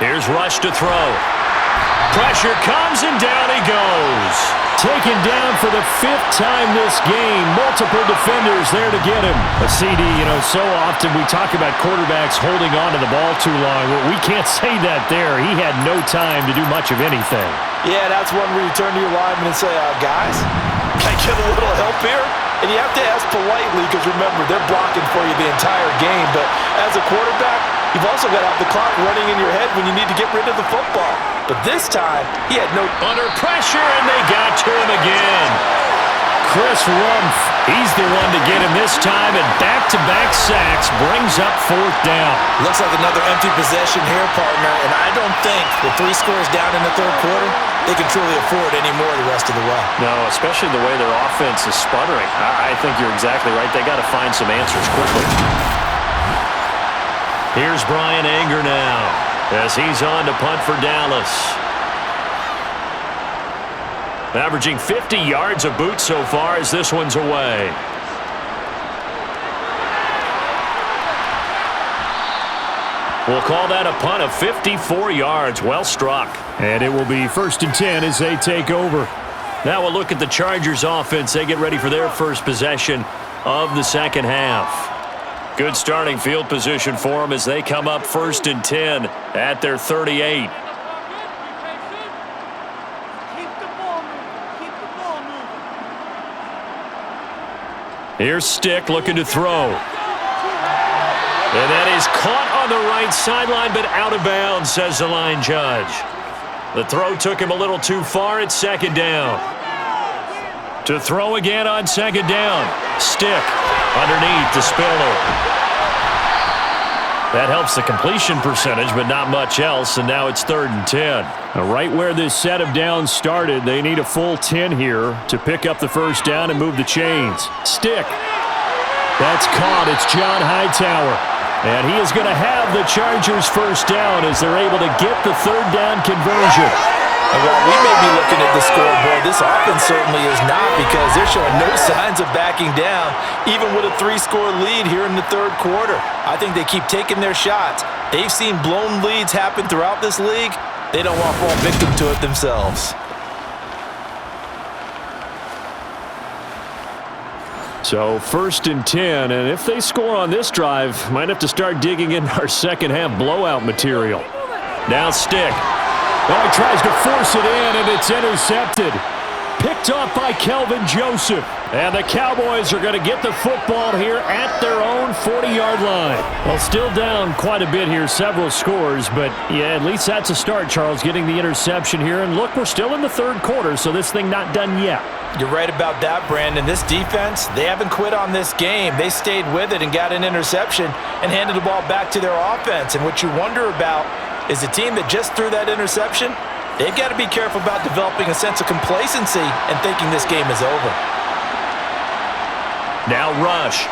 Here's Rush to throw. Pressure comes, and down he goes. Taken down for the 5th time this game. Multiple defenders there to get him. But CD, so often we talk about quarterbacks holding on to the ball too long. Well, we can't say that there. He had no time to do much of anything. Yeah, that's one where you turn to your lineman and say, guys, can I get a little help here? And you have to ask politely because, remember, they're blocking for you the entire game. But as a quarterback, you've also got to have the clock running in your head when you need to get rid of the football. But this time, he had no... Under pressure, and they got to him again. Chris Rumph. He's the one to get him this time, and back-to-back sacks brings up fourth down. Looks like another empty possession here, partner, and I don't think with 3 scores down in the third quarter, they can truly afford any more the rest of the way. No, especially the way their offense is sputtering. I think you're exactly right. They got to find some answers quickly. Here's Brian Anger now as he's on to punt for Dallas. Averaging 50 yards a boot so far as this one's away. We'll call that a punt of 54 yards. Well struck. And it will be 1st and 10 as they take over. Now we'll look at the Chargers offense. They get ready for their first possession of the second half. Good starting field position for them as they come up 1st and 10 at their 38. Here's Stick looking to throw. And that is caught on the right sideline, but out of bounds, says the line judge. The throw took him a little too far. It's 2nd down. To throw again on 2nd down. Stick underneath the Spiller. That helps the completion percentage, but not much else, and now it's 3rd and 10. Now, right where this set of downs started, they need a full 10 here to pick up the first down and move the chains. Stick. That's caught. It's John Hightower. And he is going to have the Chargers first down as they're able to get the 3rd down conversion. And while we may be looking at the scoreboard, this offense certainly is not, because they're showing no signs of backing down, even with a 3-score lead here in the third quarter. I think they keep taking their shots. They've seen blown leads happen throughout this league. They don't want to fall victim to it themselves. So 1st and 10, and if they score on this drive, might have to start digging in our second half blowout material. Now Stick. Well, he tries to force it in, and it's intercepted. Picked off by Kelvin Joseph. And the Cowboys are going to get the football here at their own 40-yard line. Well, still down quite a bit here, several scores, but yeah, at least that's a start, Charles, getting the interception here. And look, we're still in the third quarter, so this thing not done yet. You're right about that, Brandon. This defense, they haven't quit on this game. They stayed with it and got an interception and handed the ball back to their offense. And what you wonder about is the team that just threw that interception, they've got to be careful about developing a sense of complacency and thinking this game is over. Now Rush.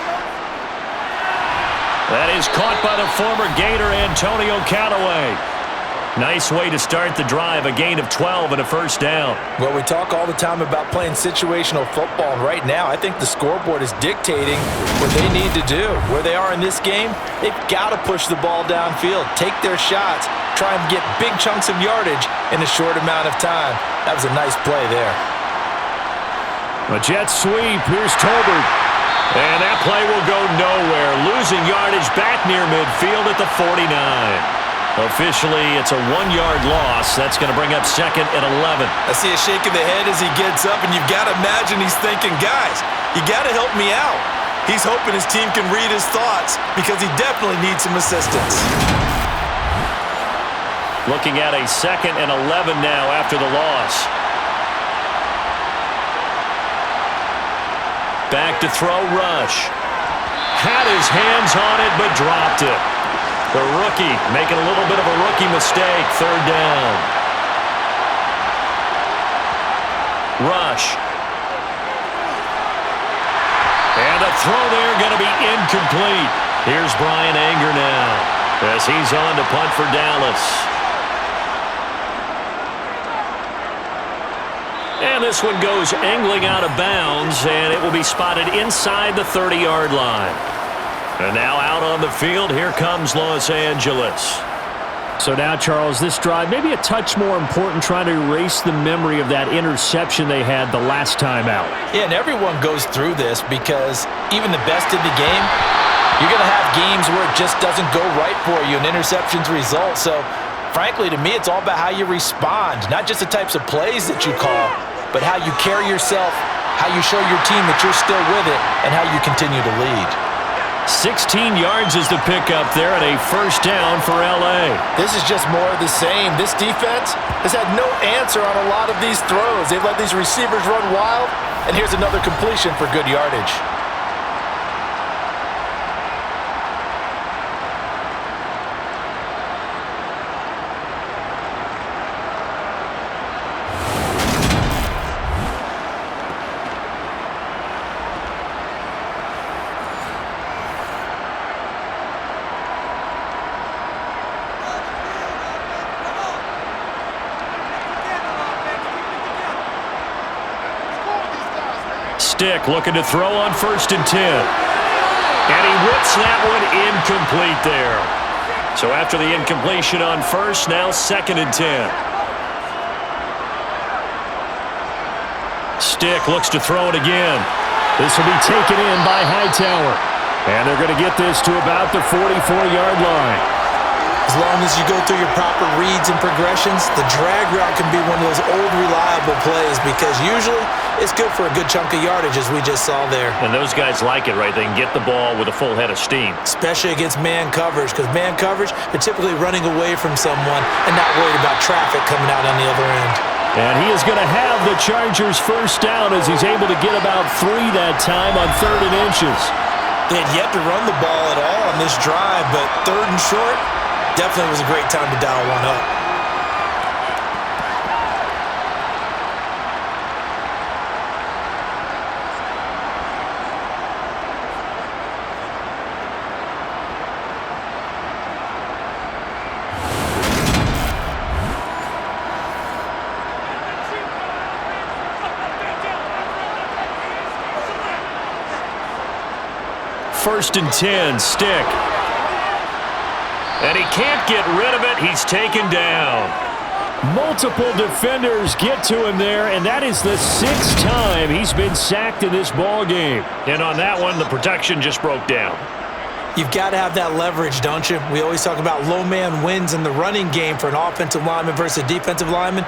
That is caught by the former Gator Antonio Callaway. Nice way to start the drive, a gain of 12 and a first down. Well, we talk all the time about playing situational football, and right now I think the scoreboard is dictating what they need to do. Where they are in this game, they've got to push the ball downfield, take their shots, try and get big chunks of yardage in a short amount of time. That was a nice play there. A jet sweep. Here's Tolbert. And that play will go nowhere. Losing yardage back near midfield at the 49. Officially, it's a 1-yard loss. That's going to bring up 2nd and 11. I see a shake of the head as he gets up, and you've got to imagine he's thinking, guys, you got to help me out. He's hoping his team can read his thoughts because he definitely needs some assistance. Looking at a 2nd and 11 now after the loss. Back to throw Rush. Had his hands on it, but dropped it. The rookie making a little bit of a rookie mistake. 3rd down. Rush. And a throw there going to be incomplete. Here's Brian Anger now as he's on to punt for Dallas. And this one goes angling out of bounds, and it will be spotted inside the 30-yard line. And now out on the field, here comes Los Angeles. So now, Charles, this drive maybe a touch more important, trying to erase the memory of that interception they had the last time out. Yeah, and everyone goes through this because even the best in the game, you're going to have games where it just doesn't go right for you and interceptions result. So, frankly, to me, it's all about how you respond, not just the types of plays that you call, but how you carry yourself, how you show your team that you're still with it, and how you continue to lead. 16 yards is the pickup there and a first down for L.A. This is just more of the same. This defense has had no answer on a lot of these throws. They've let these receivers run wild, and here's another completion for good yardage. Stick looking to throw on 1st and 10. And he whips that one incomplete there. So after the incompletion on 1st, now 2nd and 10. Stick looks to throw it again. This will be taken in by Hightower. And they're going to get this to about the 44-yard line. As long as you go through your proper reads and progressions, the drag route can be one of those old reliable plays because usually it's good for a good chunk of yardage, as we just saw there. And those guys like it, right? They can get the ball with a full head of steam. Especially against man coverage, because man coverage, they're typically running away from someone and not worried about traffic coming out on the other end. And he is going to have the Chargers first down as he's able to get about 3 that time on 3rd and inches. They had yet to run the ball at all on this drive, but 3rd and short, definitely was a great time to dial one up. First and 10, Stick. And he can't get rid of it. He's taken down. Multiple defenders get to him there, and that is the 6th time he's been sacked in this ball game. And on that one, the protection just broke down. You've got to have that leverage, don't you? We always talk about low man wins in the running game for an offensive lineman versus a defensive lineman.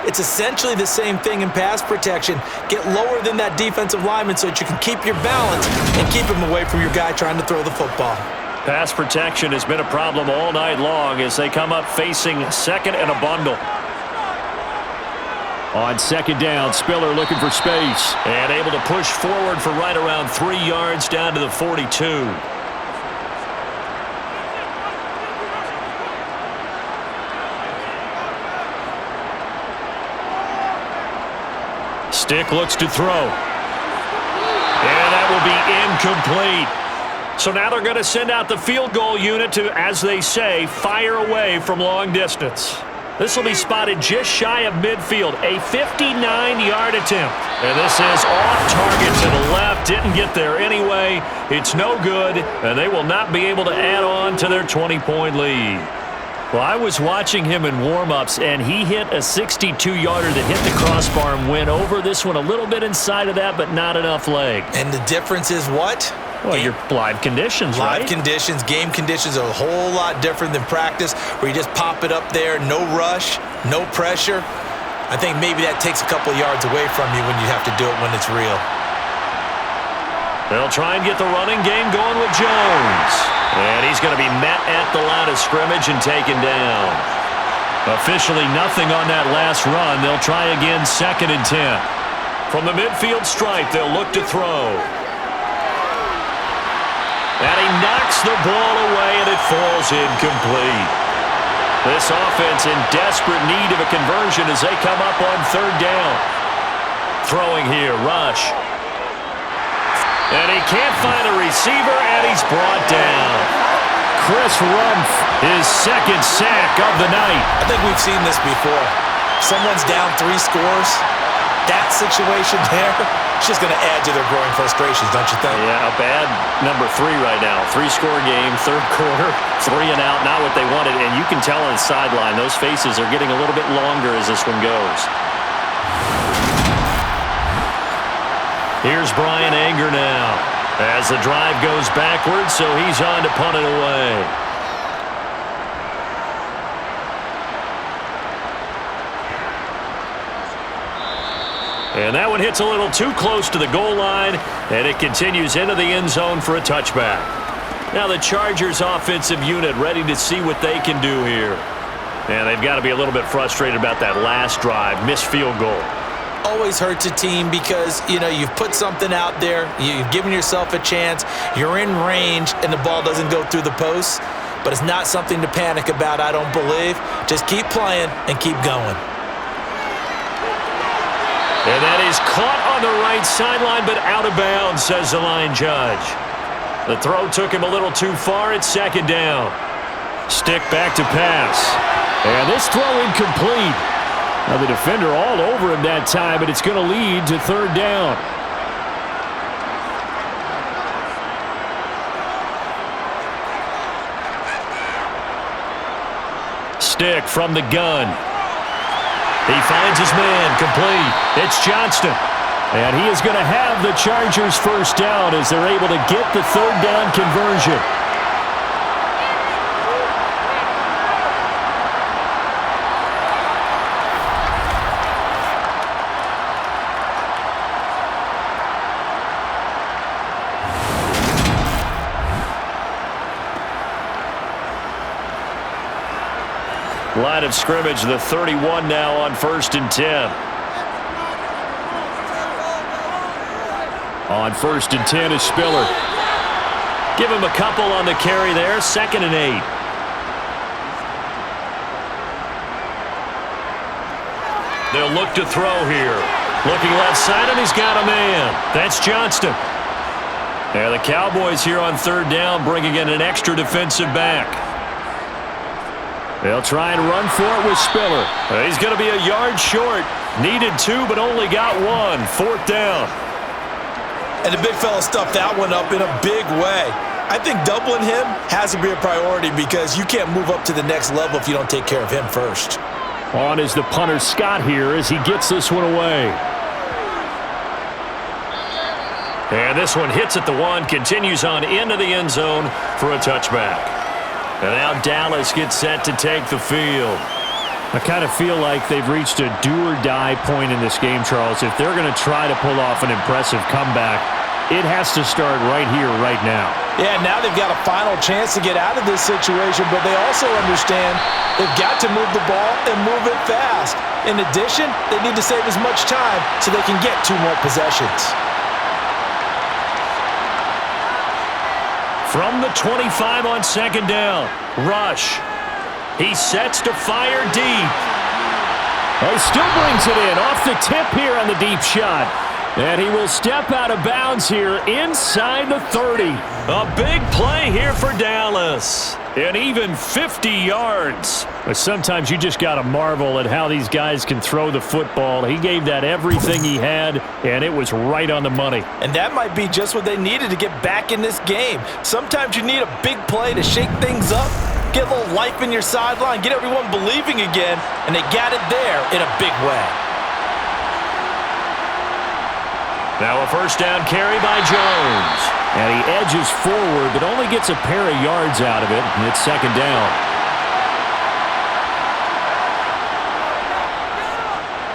It's essentially the same thing in pass protection. Get lower than that defensive lineman so that you can keep your balance and keep him away from your guy trying to throw the football. Pass protection has been a problem all night long as they come up facing 2nd and a bundle. On 2nd down, Spiller looking for space. And able to push forward for right around 3 yards down to the 42. Stick looks to throw. And that will be incomplete. So now they're going to send out the field goal unit to, as they say, fire away from long distance. This will be spotted just shy of midfield, a 59-yard attempt. And this is off target to the left, didn't get there anyway. It's no good, and they will not be able to add on to their 20-point lead. Well, I was watching him in warm-ups, and he hit a 62-yarder that hit the crossbar and went over. This one a little bit inside of that, but not enough leg. And the difference is what? Well, your live conditions, right? Live conditions, game conditions are a whole lot different than practice, where you just pop it up there, no rush, no pressure. I think maybe that takes a couple yards away from you when you have to do it when it's real. They'll try and get the running game going with Jones. And he's going to be met at the line of scrimmage and taken down. Officially nothing on that last run. They'll try again 2nd and 10. From the midfield stripe, they'll look to throw. And he knocks the ball away, and it falls incomplete. This offense in desperate need of a conversion as they come up on 3rd down. Throwing here, Rush. And he can't find a receiver, and he's brought down. Chris Rumph, his 2nd sack of the night. I think we've seen this before. Someone's down 3 scores. That situation there, it's just going to add to their growing frustrations, don't you think? Yeah, a bad number 3 right now. 3-score game, 3rd quarter, 3 and out, not what they wanted. And you can tell on the sideline, those faces are getting a little bit longer as this one goes. Here's Brian Anger now as the drive goes backwards, so he's on to punt it away. And that one hits a little too close to the goal line, and it continues into the end zone for a touchback. Now the Chargers offensive unit ready to see what they can do here. And they've got to be a little bit frustrated about that last drive, missed field goal. Always hurts a team because, you've put something out there, you've given yourself a chance, you're in range, and the ball doesn't go through the posts. But it's not something to panic about, I don't believe. Just keep playing and keep going. And that is caught on the right sideline, but out of bounds, says the line judge. The throw took him a little too far. It's second down. Stick back to pass. And this throw incomplete. Now the defender all over him that time, but it's going to lead to third down. Stick from the gun. He finds his man, complete. It's Johnston. And he is going to have the Chargers first down as they're able to get the third down conversion. Line of scrimmage, the 31 now on 1st and 10. On 1st and 10 is Spiller. Give him a couple on the carry there, 2nd and 8. They'll look to throw here. Looking left side, and he's got a man. That's Johnston. Yeah, the Cowboys here on 3rd down, bringing in an extra defensive back. They'll try and run for it with Spiller. He's going to be a yard short. Needed 2, but only got 1. 4th down. And the big fella stuffed that one up in a big way. I think doubling him has to be a priority because you can't move up to the next level if you don't take care of him first. On is the punter Scott here as he gets this one away. And this one hits at the 1, continues on into the end zone for a touchback. And now Dallas gets set to take the field. I kind of feel like they've reached a do-or-die point in this game, Charles. If they're going to try to pull off an impressive comeback, it has to start right here, right now. Yeah, now they've got a final chance to get out of this situation, but they also understand they've got to move the ball and move it fast. In addition, they need to save as much time so they can get 2 more possessions. From the 25 on 2nd down, Rush. He sets to fire deep. He still brings it in off the tip here on the deep shot. And he will step out of bounds here inside the 30. A big play here for Dallas. And even 50 yards. But sometimes you just got to marvel at how these guys can throw the football. He gave that everything he had, and it was right on the money. And that might be just what they needed to get back in this game. Sometimes you need a big play to shake things up, get a little life in your sideline, get everyone believing again, and they got it there in a big way. Now a first down carry by Jones. And he edges forward, but only gets a pair of yards out of it, and it's 2nd down.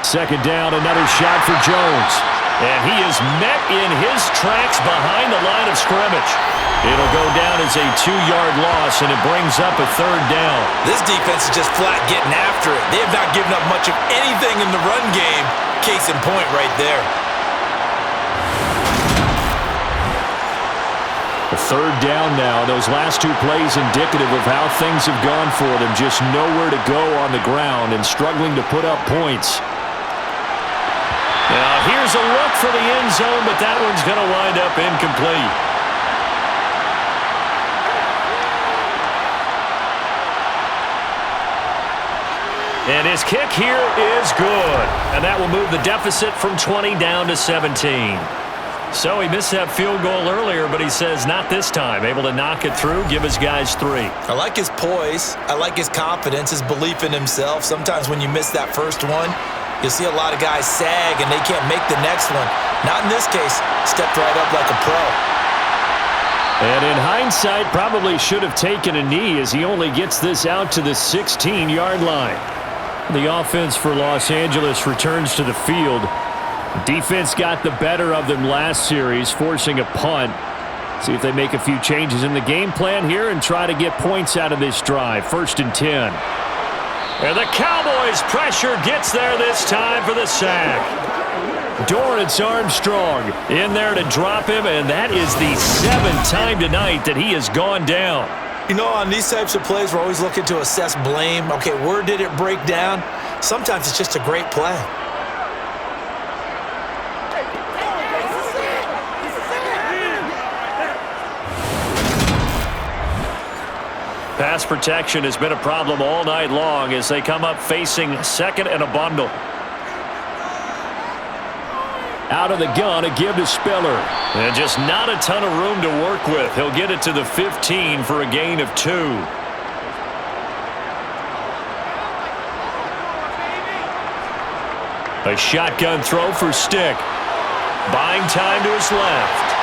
2nd down, another shot for Jones. And he is met in his tracks behind the line of scrimmage. It'll go down as a 2-yard loss, and it brings up a 3rd down. This defense is just flat getting after it. They have not given up much of anything in the run game. Case in point right there. A 3rd down now. Those last 2 plays indicative of how things have gone for them. Just nowhere to go on the ground and struggling to put up points. Now here's a look for the end zone, but that one's going to wind up incomplete. And his kick here is good. And that will move the deficit from 20 down to 17. So he missed that field goal earlier, but he says not this time. Able to knock it through, give his guys 3. I like his poise. I like his confidence, his belief in himself. Sometimes when you miss that first one, you'll see a lot of guys sag and they can't make the next one. Not in this case. Stepped right up like a pro. And in hindsight, probably should have taken a knee as he only gets this out to the 16-yard line. The offense for Los Angeles returns to the field. Defense got the better of them last series, forcing a punt. See if they make a few changes in the game plan here and try to get points out of this drive. 1st and 10. And the Cowboys pressure gets there this time for the sack. Dorrance Armstrong in there to drop him, and that is the 7th time tonight that he has gone down. You know, on these types of plays, we're always looking to assess blame. Okay, where did it break down? Sometimes it's just a great play. Pass protection has been a problem all night long as they come up facing 2nd and a bundle. Out of the gun, a give to Spiller. And just not a ton of room to work with. He'll get it to the 15 for a gain of 2. A shotgun throw for Stick. Buying time to his left.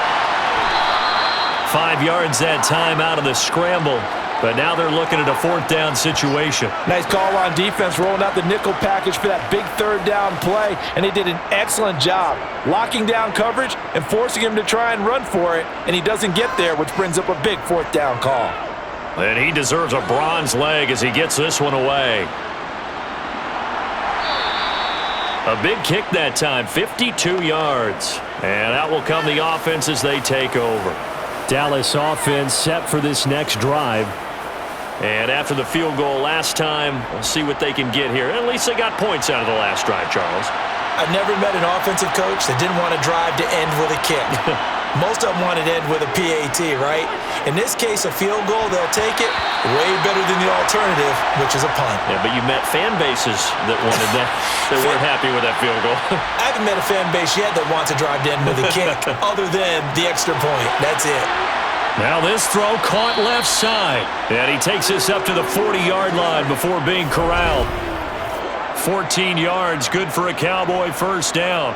5 yards that time out of the scramble. But now they're looking at a 4th down situation. Nice call on defense, rolling out the nickel package for that big 3rd down play, and they did an excellent job locking down coverage and forcing him to try and run for it, and he doesn't get there, which brings up a big 4th down call. And he deserves a bronze leg as he gets this one away. A big kick that time, 52 yards. And out will come the offense as they take over. Dallas offense set for this next drive. And after the field goal last time, we'll see what they can get here. At least they got points out of the last drive, Charles. I've never met an offensive coach that didn't want to drive to end with a kick. Most of them wanted to end with a PAT, right? In this case, a field goal, they'll take it way better than the alternative, which is a punt. Yeah, but you met fan bases that wanted that, that weren't happy with that field goal. I haven't met a fan base yet that wants to drive to end with a kick, other than the extra point. That's it. Now this throw caught left side. And he takes this up to the 40-yard line before being corralled. 14 yards, good for a Cowboy 1st down.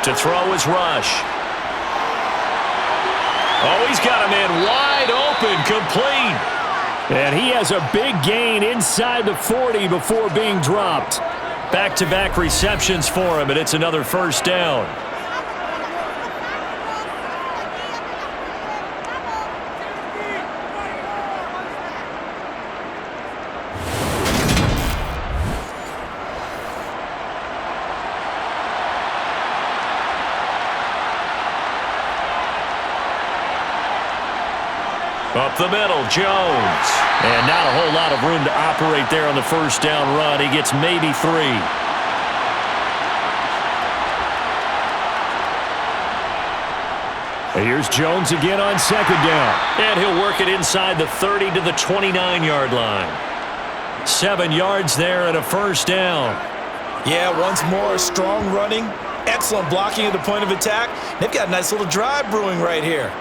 To throw is Rush. Oh, he's got a man wide open, complete. And he has a big gain inside the 40 before being dropped. Back-to-back receptions for him, and it's another 1st down. Up the middle, Jones. And not a whole lot of room to operate there on the 1st down run. He gets maybe 3. And here's Jones again on 2nd down. And he'll work it inside the 30 to the 29-yard line. 7 yards there and a 1st down. Yeah, once more, strong running, excellent blocking at the point of attack. They've got a nice little drive brewing right here.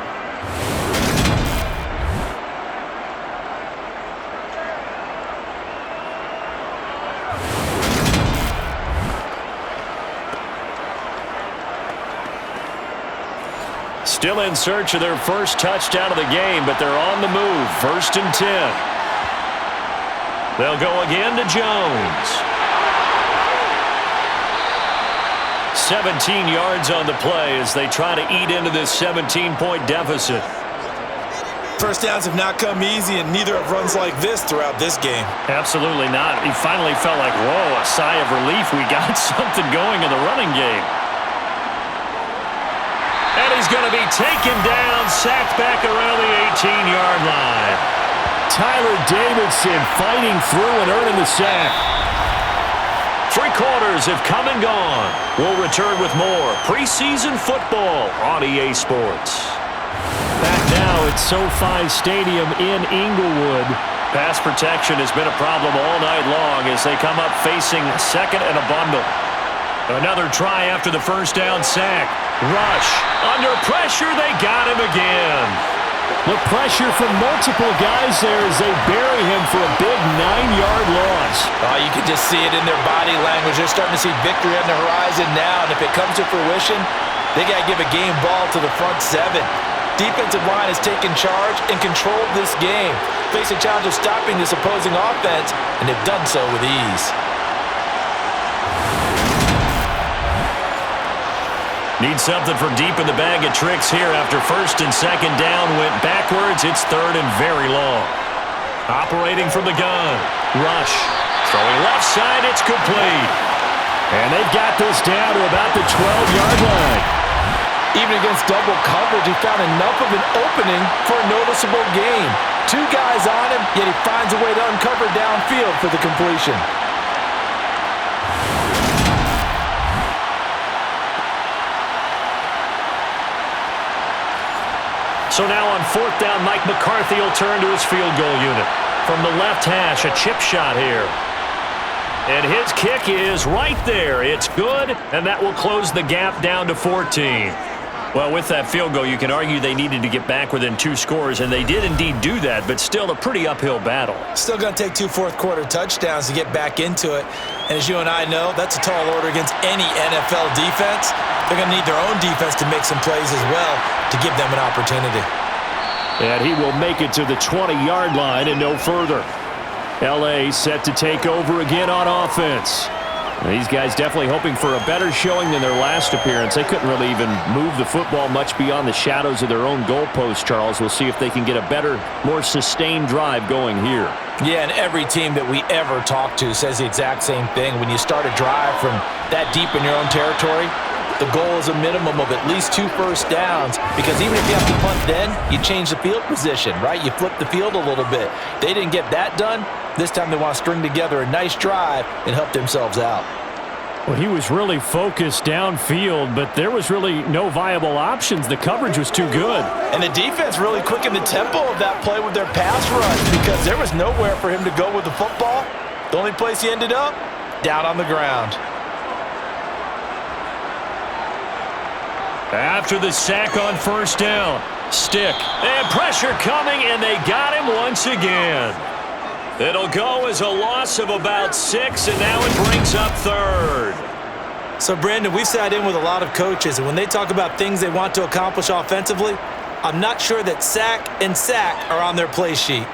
Still in search of their first touchdown of the game, but they're on the move. 1st and 10. They'll go again to Jones. 17 yards on the play as they try to eat into this 17-point deficit. 1st downs have not come easy, and neither have runs like this throughout this game. Absolutely not. He finally felt like, whoa, a sigh of relief. We got something going in the running game. And he's going to be taken down, sacked back around the 18-yard line. Tyler Davidson fighting through and earning the sack. 3 quarters have come and gone. We'll return with more preseason football on EA Sports. Back now at SoFi Stadium in Inglewood. Pass protection has been a problem all night long as they come up facing 2nd and a bundle. Another try after the 1st down sack. Rush. Under pressure, they got him again. The pressure from multiple guys there as they bury him for a big 9-yard loss. Oh, you can just see it in their body language. They're starting to see victory on the horizon now, and if it comes to fruition, they got to give a game ball to the front 7. defensive line has taken charge and controlled this game. Face a challenge of stopping this opposing offense, and they've done so with ease. Need something from deep in the bag of tricks here after first and second down went backwards. It's third and very long. Operating from the gun. Rush. Throwing left side. It's complete. And they've got this down to about the 12-yard line. Even against double coverage, he found enough of an opening for a noticeable gain. 2 guys on him, yet he finds a way to uncover downfield for the completion. So now on 4th down, Mike McCarthy will turn to his field goal unit. From the left hash, a chip shot here. And his kick is right there. It's good, and that will close the gap down to 14. Well, with that field goal, you can argue they needed to get back within 2 scores, and they did indeed do that, but still a pretty uphill battle. Still going to take 2 fourth-quarter touchdowns to get back into it. And as you and I know, that's a tall order against any NFL defense. They're going to need their own defense to make some plays as well to give them an opportunity. And he will make it to the 20-yard line and no further. L.A. set to take over again on offense. These guys definitely hoping for a better showing than their last appearance. They couldn't really even move the football much beyond the shadows of their own goalpost, Charles. We'll see if they can get a better, more sustained drive going here. Yeah, and every team that we ever talk to says the exact same thing. When you start a drive from that deep in your own territory, the goal is a minimum of at least 2 first downs, because even if you have to punt then, you change the field position, right? You flip the field a little bit. They didn't get that done. This time they want to string together a nice drive and help themselves out. Well, he was really focused downfield, but there was really no viable options. The coverage was too good. And the defense really quickened the tempo of that play with their pass rush, because there was nowhere for him to go with the football. The only place he ended up, down on the ground. After the sack on first down, stick. And pressure coming, and they got him once again. It'll go as a loss of about 6, and now it brings up third. So, Brandon, we've sat in with a lot of coaches, and when they talk about things they want to accomplish offensively, I'm not sure that sack and sack are on their play sheet.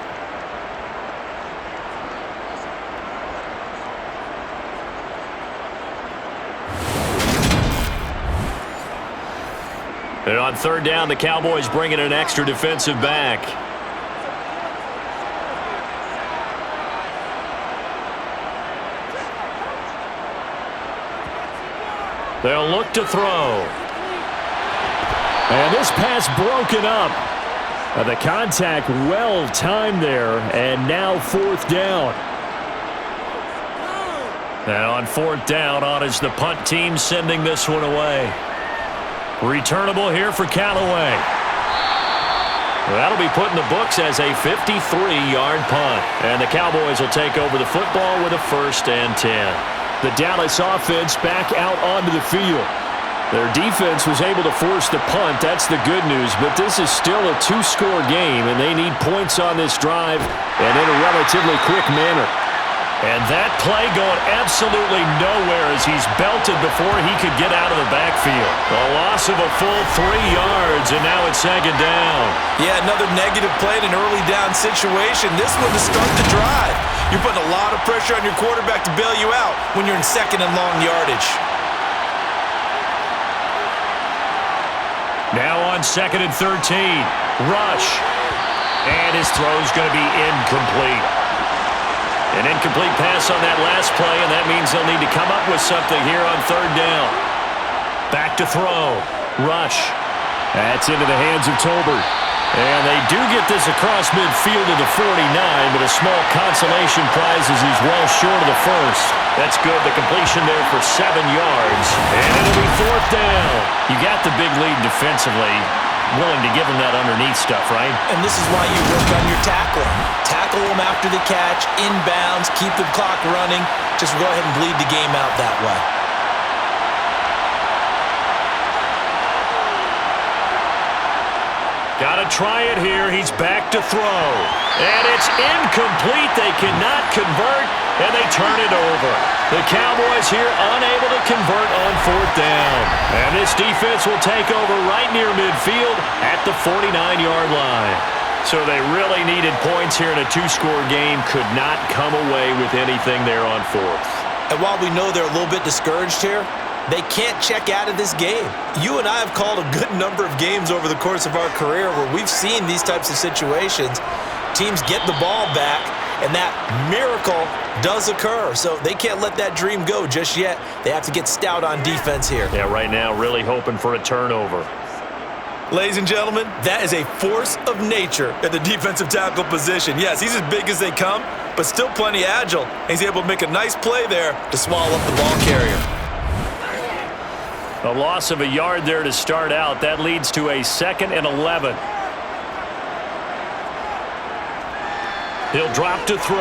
And on third down, the Cowboys bring in an extra defensive back. They'll look to throw. And this pass broken up. The contact well timed there, and now 4th down. And on 4th down, on is the punt team sending this one away. Returnable here for Callaway. That'll be put in the books as a 53-yard punt. And the Cowboys will take over the football with a 1st and 10. The Dallas offense back out onto the field. Their defense was able to force the punt. That's the good news. But this is still a 2-score game, and they need points on this drive and in a relatively quick manner. And that play going absolutely nowhere as he's belted before he could get out of the backfield. A loss of a full 3 yards, and now it's 2nd down. Yeah, another negative play in an early down situation. This one to start the drive. You're putting a lot of pressure on your quarterback to bail you out when you're in 2nd and long yardage. Now on 2nd and 13. Rush. And his throw's going to be incomplete. An incomplete pass on that last play, and that means they'll need to come up with something here on 3rd down. Back to throw. Rush. That's into the hands of Tolbert. And they do get this across midfield to the 49, but a small consolation prize as he's well short of the 1st. That's good. The completion there for 7 yards. And it'll be 4th down. You got the big lead defensively. Willing to give him that underneath stuff, right? And this is why you work on your tackling. Tackle them after the catch, inbounds, keep the clock running. Just go ahead and bleed the game out that way. Got to try it here. He's back to throw. And it's incomplete. They cannot convert. and they turn it over. The Cowboys here unable to convert on 4th down. And this defense will take over right near midfield at the 49-yard line. So they really needed points here in a 2-score game. Could not come away with anything there on 4th. And while we know they're a little bit discouraged here, they can't check out of this game. You and I have called a good number of games over the course of our career where we've seen these types of situations. Teams get the ball back, and that miracle does occur. So they can't let that dream go just yet. They have to get stout on defense here. Yeah, right now really hoping for a turnover. Ladies and gentlemen, that is a force of nature at the defensive tackle position. Yes, he's as big as they come, but still plenty agile. He's able to make a nice play there to swallow up the ball carrier. A loss of a yard there to start out. That leads to a 2nd and 11. He'll drop to throw.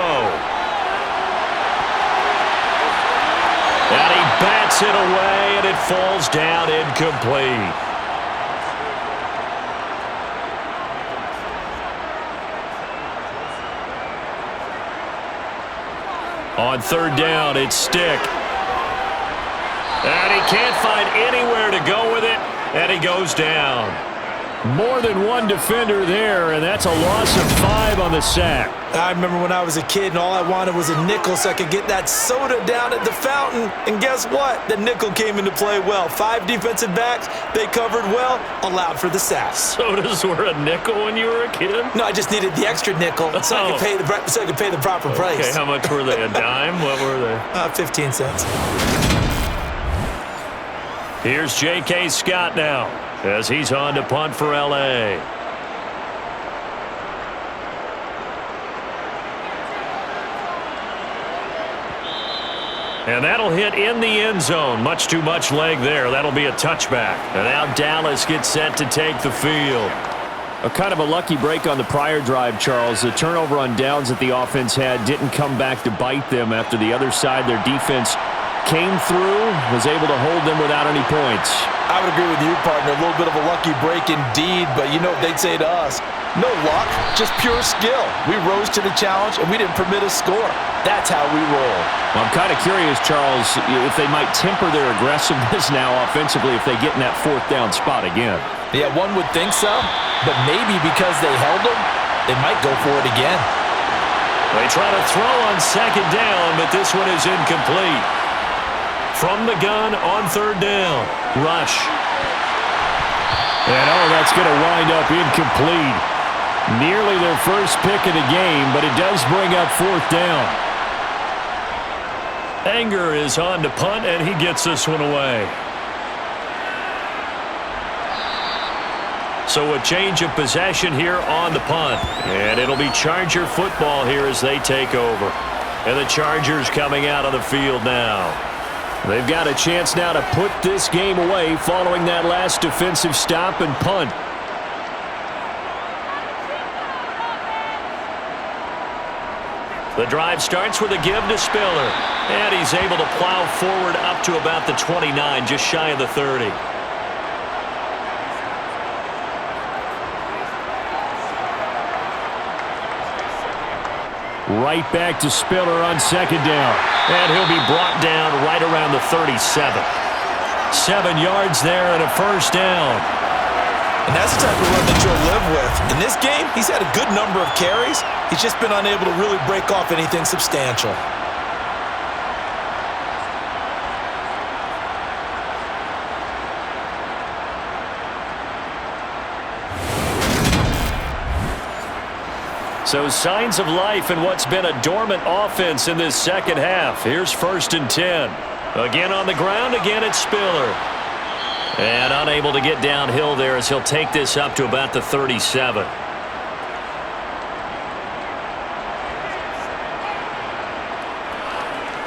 And he bats it away, and it falls down incomplete. On 3rd down, it's Stick. And he can't find anywhere to go with it, and he goes down. More than one defender there, and that's a loss of 5 on the sack. I remember when I was a kid and all I wanted was a nickel so I could get that soda down at the fountain. And guess what? The nickel came into play well. 5 defensive backs, they covered well, allowed for the sack. Sodas were a nickel when you were a kid? No, I just needed the extra nickel so I could pay the proper price. Okay, how much were they? A dime? What were they? 15 cents. Here's J.K. Scott now as he's on to punt for L.A. And that'll hit in the end zone. Much too much leg there. That'll be a touchback. And now Dallas gets set to take the field. A kind of a lucky break on the prior drive, Charles. The turnover on downs that the offense had didn't come back to bite them after the other side. Their defense came through, was able to hold them without any points. I would agree with you, partner. A little bit of a lucky break indeed, but you know what they'd say to us? No luck, just pure skill. We rose to the challenge, and we didn't permit a score. That's how we roll. Well, I'm kind of curious, Charles, if they might temper their aggressiveness now offensively if they get in that 4th down spot again. Yeah, one would think so, but maybe because they held them, they might go for it again. They try to throw on 2nd down, but this one is incomplete. From the gun on 3rd down. Rush. And that's going to wind up incomplete. Nearly their first pick of the game, but it does bring up 4th down. Anger is on to punt, and he gets this one away. So a change of possession here on the punt. And it'll be Charger football here as they take over. And the Chargers coming out on the field now. They've got a chance now to put this game away following that last defensive stop and punt. The drive starts with a give to Spiller. And he's able to plow forward up to about the 29, just shy of the 30. Right back to Spiller on 2nd down. And he'll be brought down right around the 37. 7 yards there and a 1st down. And that's the type of run that you'll live with. In this game, he's had a good number of carries. He's just been unable to really break off anything substantial. So signs of life in what's been a dormant offense in this 2nd half. Here's 1st and 10. Again on the ground, again it's Spiller. And unable to get downhill there as he'll take this up to about the 37.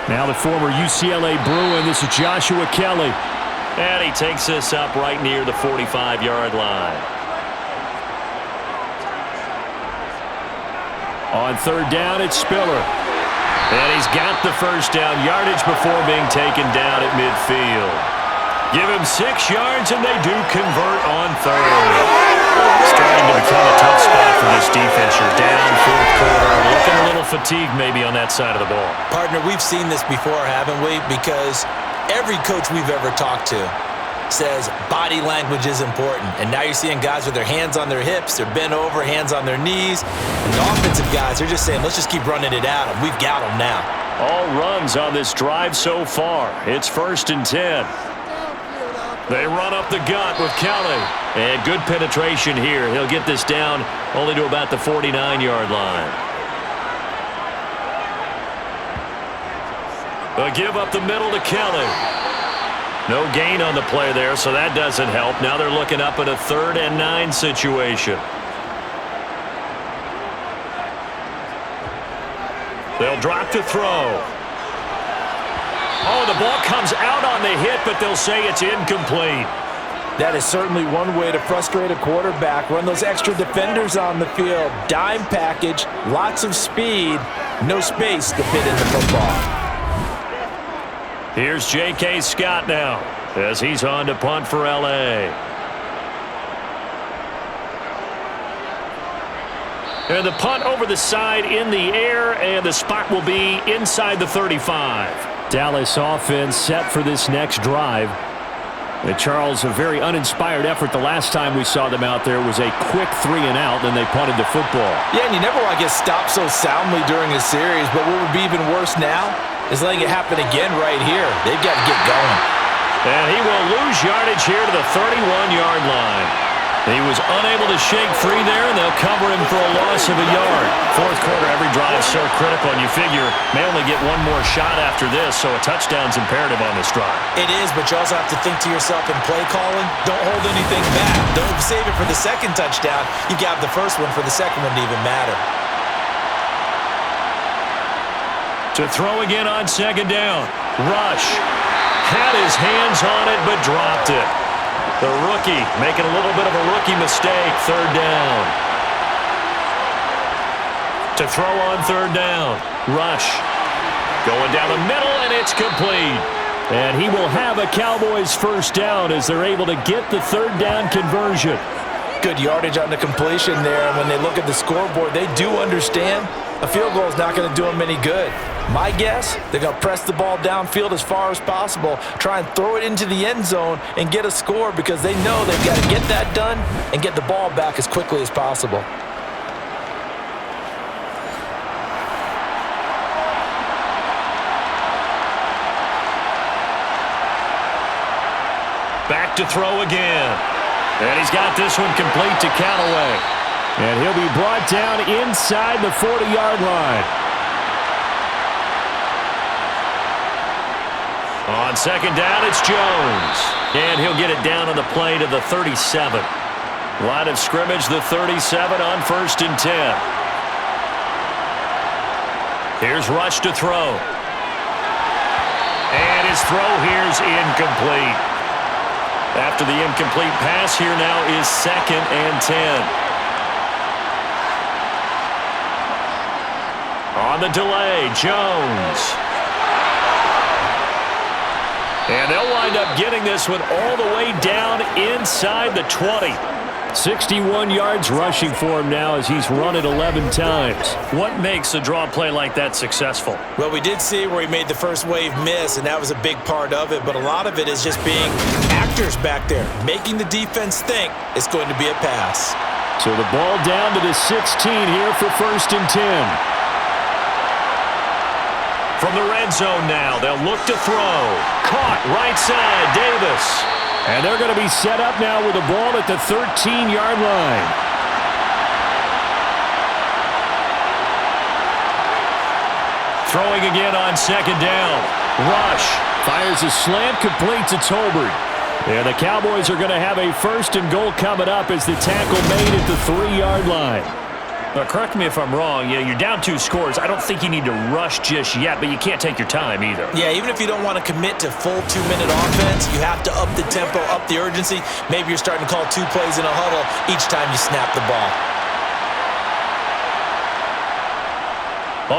Now the former UCLA Bruin, this is Joshua Kelly. And he takes this up right near the 45-yard line. On 3rd down, it's Spiller. And he's got the 1st down yardage before being taken down at midfield. Give him 6 yards, and they do convert on 3rd. Starting to become a tough spot for this defense. You're down 4th quarter, looking a little fatigue maybe on that side of the ball. Partner, we've seen this before, haven't we? Because every coach we've ever talked to says body language is important. And now you're seeing guys with their hands on their hips, they're bent over, hands on their knees. And the offensive guys, they're just saying, let's just keep running it at them. We've got them now. All runs on this drive so far. It's 1st and 10. They run up the gut with Kelly. And good penetration here. He'll get this down only to about the 49-yard line. They'll give up the middle to Kelly. No gain on the play there, so that doesn't help. Now they're looking up at a 3rd and 9 situation. They'll drop to throw. Oh, the ball comes out on the hit, but they'll say it's incomplete. That is certainly one way to frustrate a quarterback. Run those extra defenders on the field. Dime package, lots of speed, no space to fit in the football. Here's J.K. Scott now as he's on to punt for L.A. And the punt over the side in the air, and the spot will be inside the 35. Dallas offense set for this next drive. And Charles, a very uninspired effort the last time we saw them out there was a quick 3 and out, then they punted the football. Yeah, and you never want to get stopped so soundly during a series, but what would be even worse now is letting it happen again right here. They've got to get going. And he will lose yardage here to the 31-yard line. He was unable to shake free there, and they'll cover him for a loss of a yard. 4th quarter, every drive so critical, and you figure may only get one more shot after this, so a touchdown's imperative on this drive. It is, but you also have to think to yourself in play calling, don't hold anything back. Don't save it for the second touchdown. You got the first one for the second one to even matter. To throw again on 2nd down. Rush. Had his hands on it, but dropped it. The rookie making a little bit of a rookie mistake. 3rd down. To throw on 3rd down. Rush. Going down the middle, and it's complete. And he will have a Cowboys 1st down as they're able to get the 3rd down conversion. Good yardage on the completion there. And when they look at the scoreboard, they do understand a field goal is not going to do them any good. My guess, they're going to press the ball downfield as far as possible, try and throw it into the end zone and get a score because they know they've got to get that done and get the ball back as quickly as possible. Back to throw again. And he's got this one complete to Callaway. And he'll be brought down inside the 40-yard line. On 2nd down, it's Jones. And he'll get it down on the play to the 37. Line of scrimmage, the 37 on 1st and 10. Here's Rush to throw. And his throw here's incomplete. After the incomplete pass, here now is 2nd and 10. On the delay, Jones. And they'll wind up getting this one all the way down inside the 20. 61 yards rushing for him now as he's run it 11 times. What makes a draw play like that successful? Well, we did see where he made the first wave miss, and that was a big part of it. But a lot of it is just being actors back there, making the defense think it's going to be a pass. So the ball down to the 16 here for 1st and 10. From the red zone now, they'll look to throw. Caught right side, Davis. And they're going to be set up now with the ball at the 13-yard line. Throwing again on 2nd down. Rush. Fires a slant complete to Tolbert. And the Cowboys are going to have a 1st and goal coming up as the tackle made at the 3-yard line. Now, correct me if I'm wrong. Yeah, you're down 2 scores. I don't think you need to rush just yet, but you can't take your time either. Yeah, even if you don't want to commit to full 2-minute offense, you have to up the tempo, up the urgency. Maybe you're starting to call 2 plays in a huddle each time you snap the ball.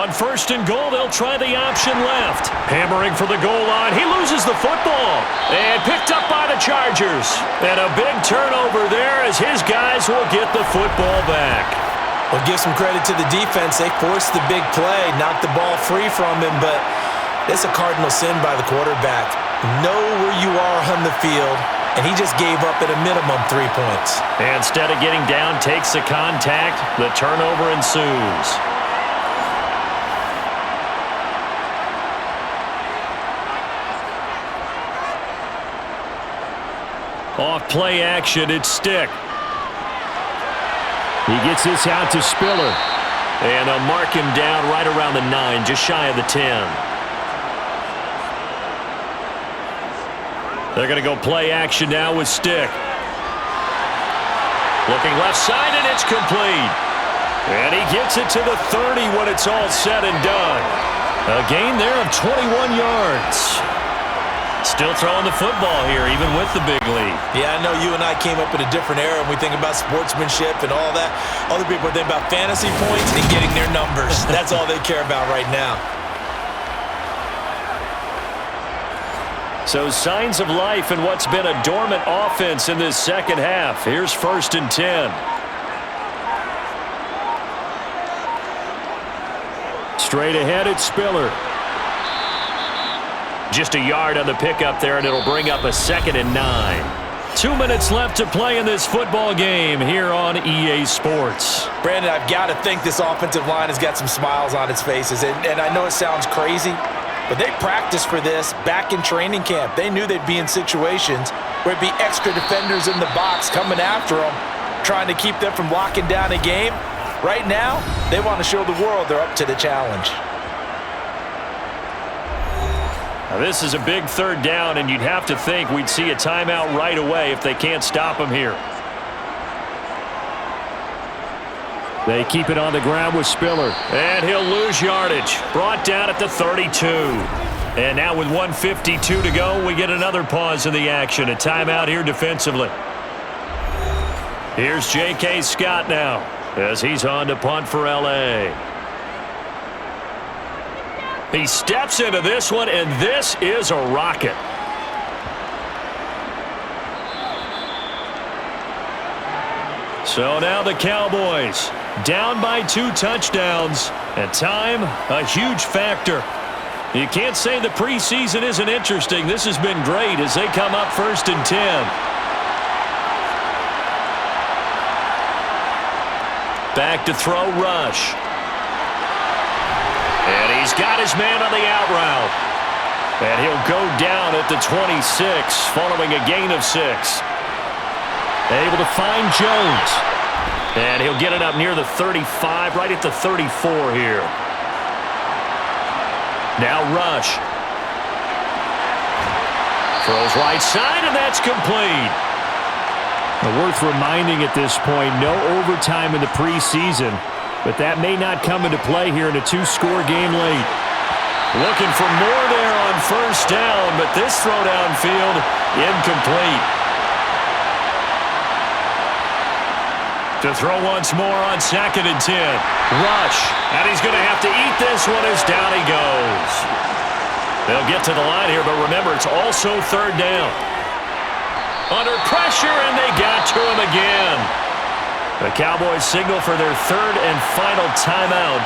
On 1st and goal, they'll try the option left. Hammering for the goal line. He loses the football. And picked up by the Chargers. And a big turnover there as his guys will get the football back. Well, give some credit to the defense. They forced the big play, knocked the ball free from him, but it's a cardinal sin by the quarterback. Know where you are on the field, and he just gave up at a minimum 3 points. And instead of getting down, takes the contact. The turnover ensues. Off play action, it's Stick. He gets this out to Spiller. And they'll mark him down right around the 9, just shy of the 10. They're going to go play action now with Stick. Looking left side, and it's complete. And he gets it to the 30 when it's all said and done. A gain there of 21 yards. Still throwing the football here, even with the big lead. Yeah, I know you and I came up in a different era, and we think about sportsmanship and all that. Other people are thinking about fantasy points and getting their numbers. That's all they care about right now. So signs of life in what's been a dormant offense in this second half. Here's 1st and 10. Straight ahead, it's Spiller. Just a yard on the pickup there, and it'll bring up a 2nd and 9. 2 minutes left to play in this football game here on EA Sports. Brandon, I've got to think this offensive line has got some smiles on its faces. And I know it sounds crazy, but they practiced for this back in training camp. They knew they'd be in situations where it'd be extra defenders in the box coming after them, trying to keep them from locking down a game. Right now, they want to show the world they're up to the challenge. Now this is a big 3rd down, and you'd have to think we'd see a timeout right away if they can't stop him here. They keep it on the ground with Spiller. And he'll lose yardage. Brought down at the 32. And now with 1:52 to go, we get another pause in the action. A timeout here defensively. Here's J.K. Scott now as he's on to punt for L.A. He steps into this one, and this is a rocket. So now the Cowboys down by 2 touchdowns, and time a huge factor. You can't say the preseason isn't interesting. This has been great as they come up 1st and 10. Back to throw, Rush. And he's got his man on the out route. And he'll go down at the 26 following a gain of 6. Able to find Jones. And he'll get it up near the 35, right at the 34 here. Now Rush. Throws right side, and that's complete. Now, worth reminding at this point, no overtime in the preseason, but that may not come into play here in a 2-score game late. Looking for more there on 1st down, but this throw downfield incomplete. To throw once more on 2nd and 10. Rush, and he's going to have to eat this one as down he goes. They'll get to the line here, but remember, it's also 3rd down. Under pressure, and they got to him again. The Cowboys signal for their 3rd and final timeout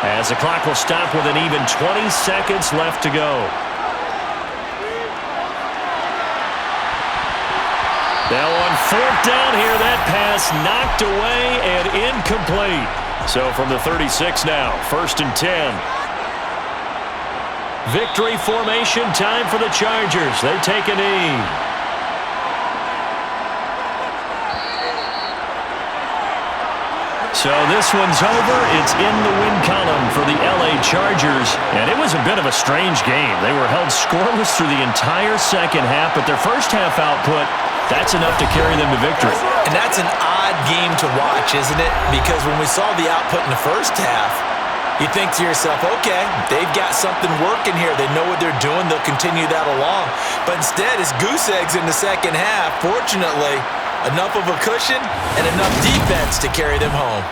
as the clock will stop with an even 20 seconds left to go. Now on 4th down here, that pass knocked away and incomplete. So from the 36 now, 1st and 10. Victory formation time for the Chargers. They take a knee. So this one's over. It's in the win column for the L.A. Chargers. And it was a bit of a strange game. They were held scoreless through the entire second half, but their first half output, that's enough to carry them to victory. And that's an odd game to watch, isn't it? Because when we saw the output in the first half, you think to yourself, okay, they've got something working here. They know what they're doing. They'll continue that along. But instead, it's goose eggs in the second half. Fortunately, enough of a cushion and enough defense to carry them home.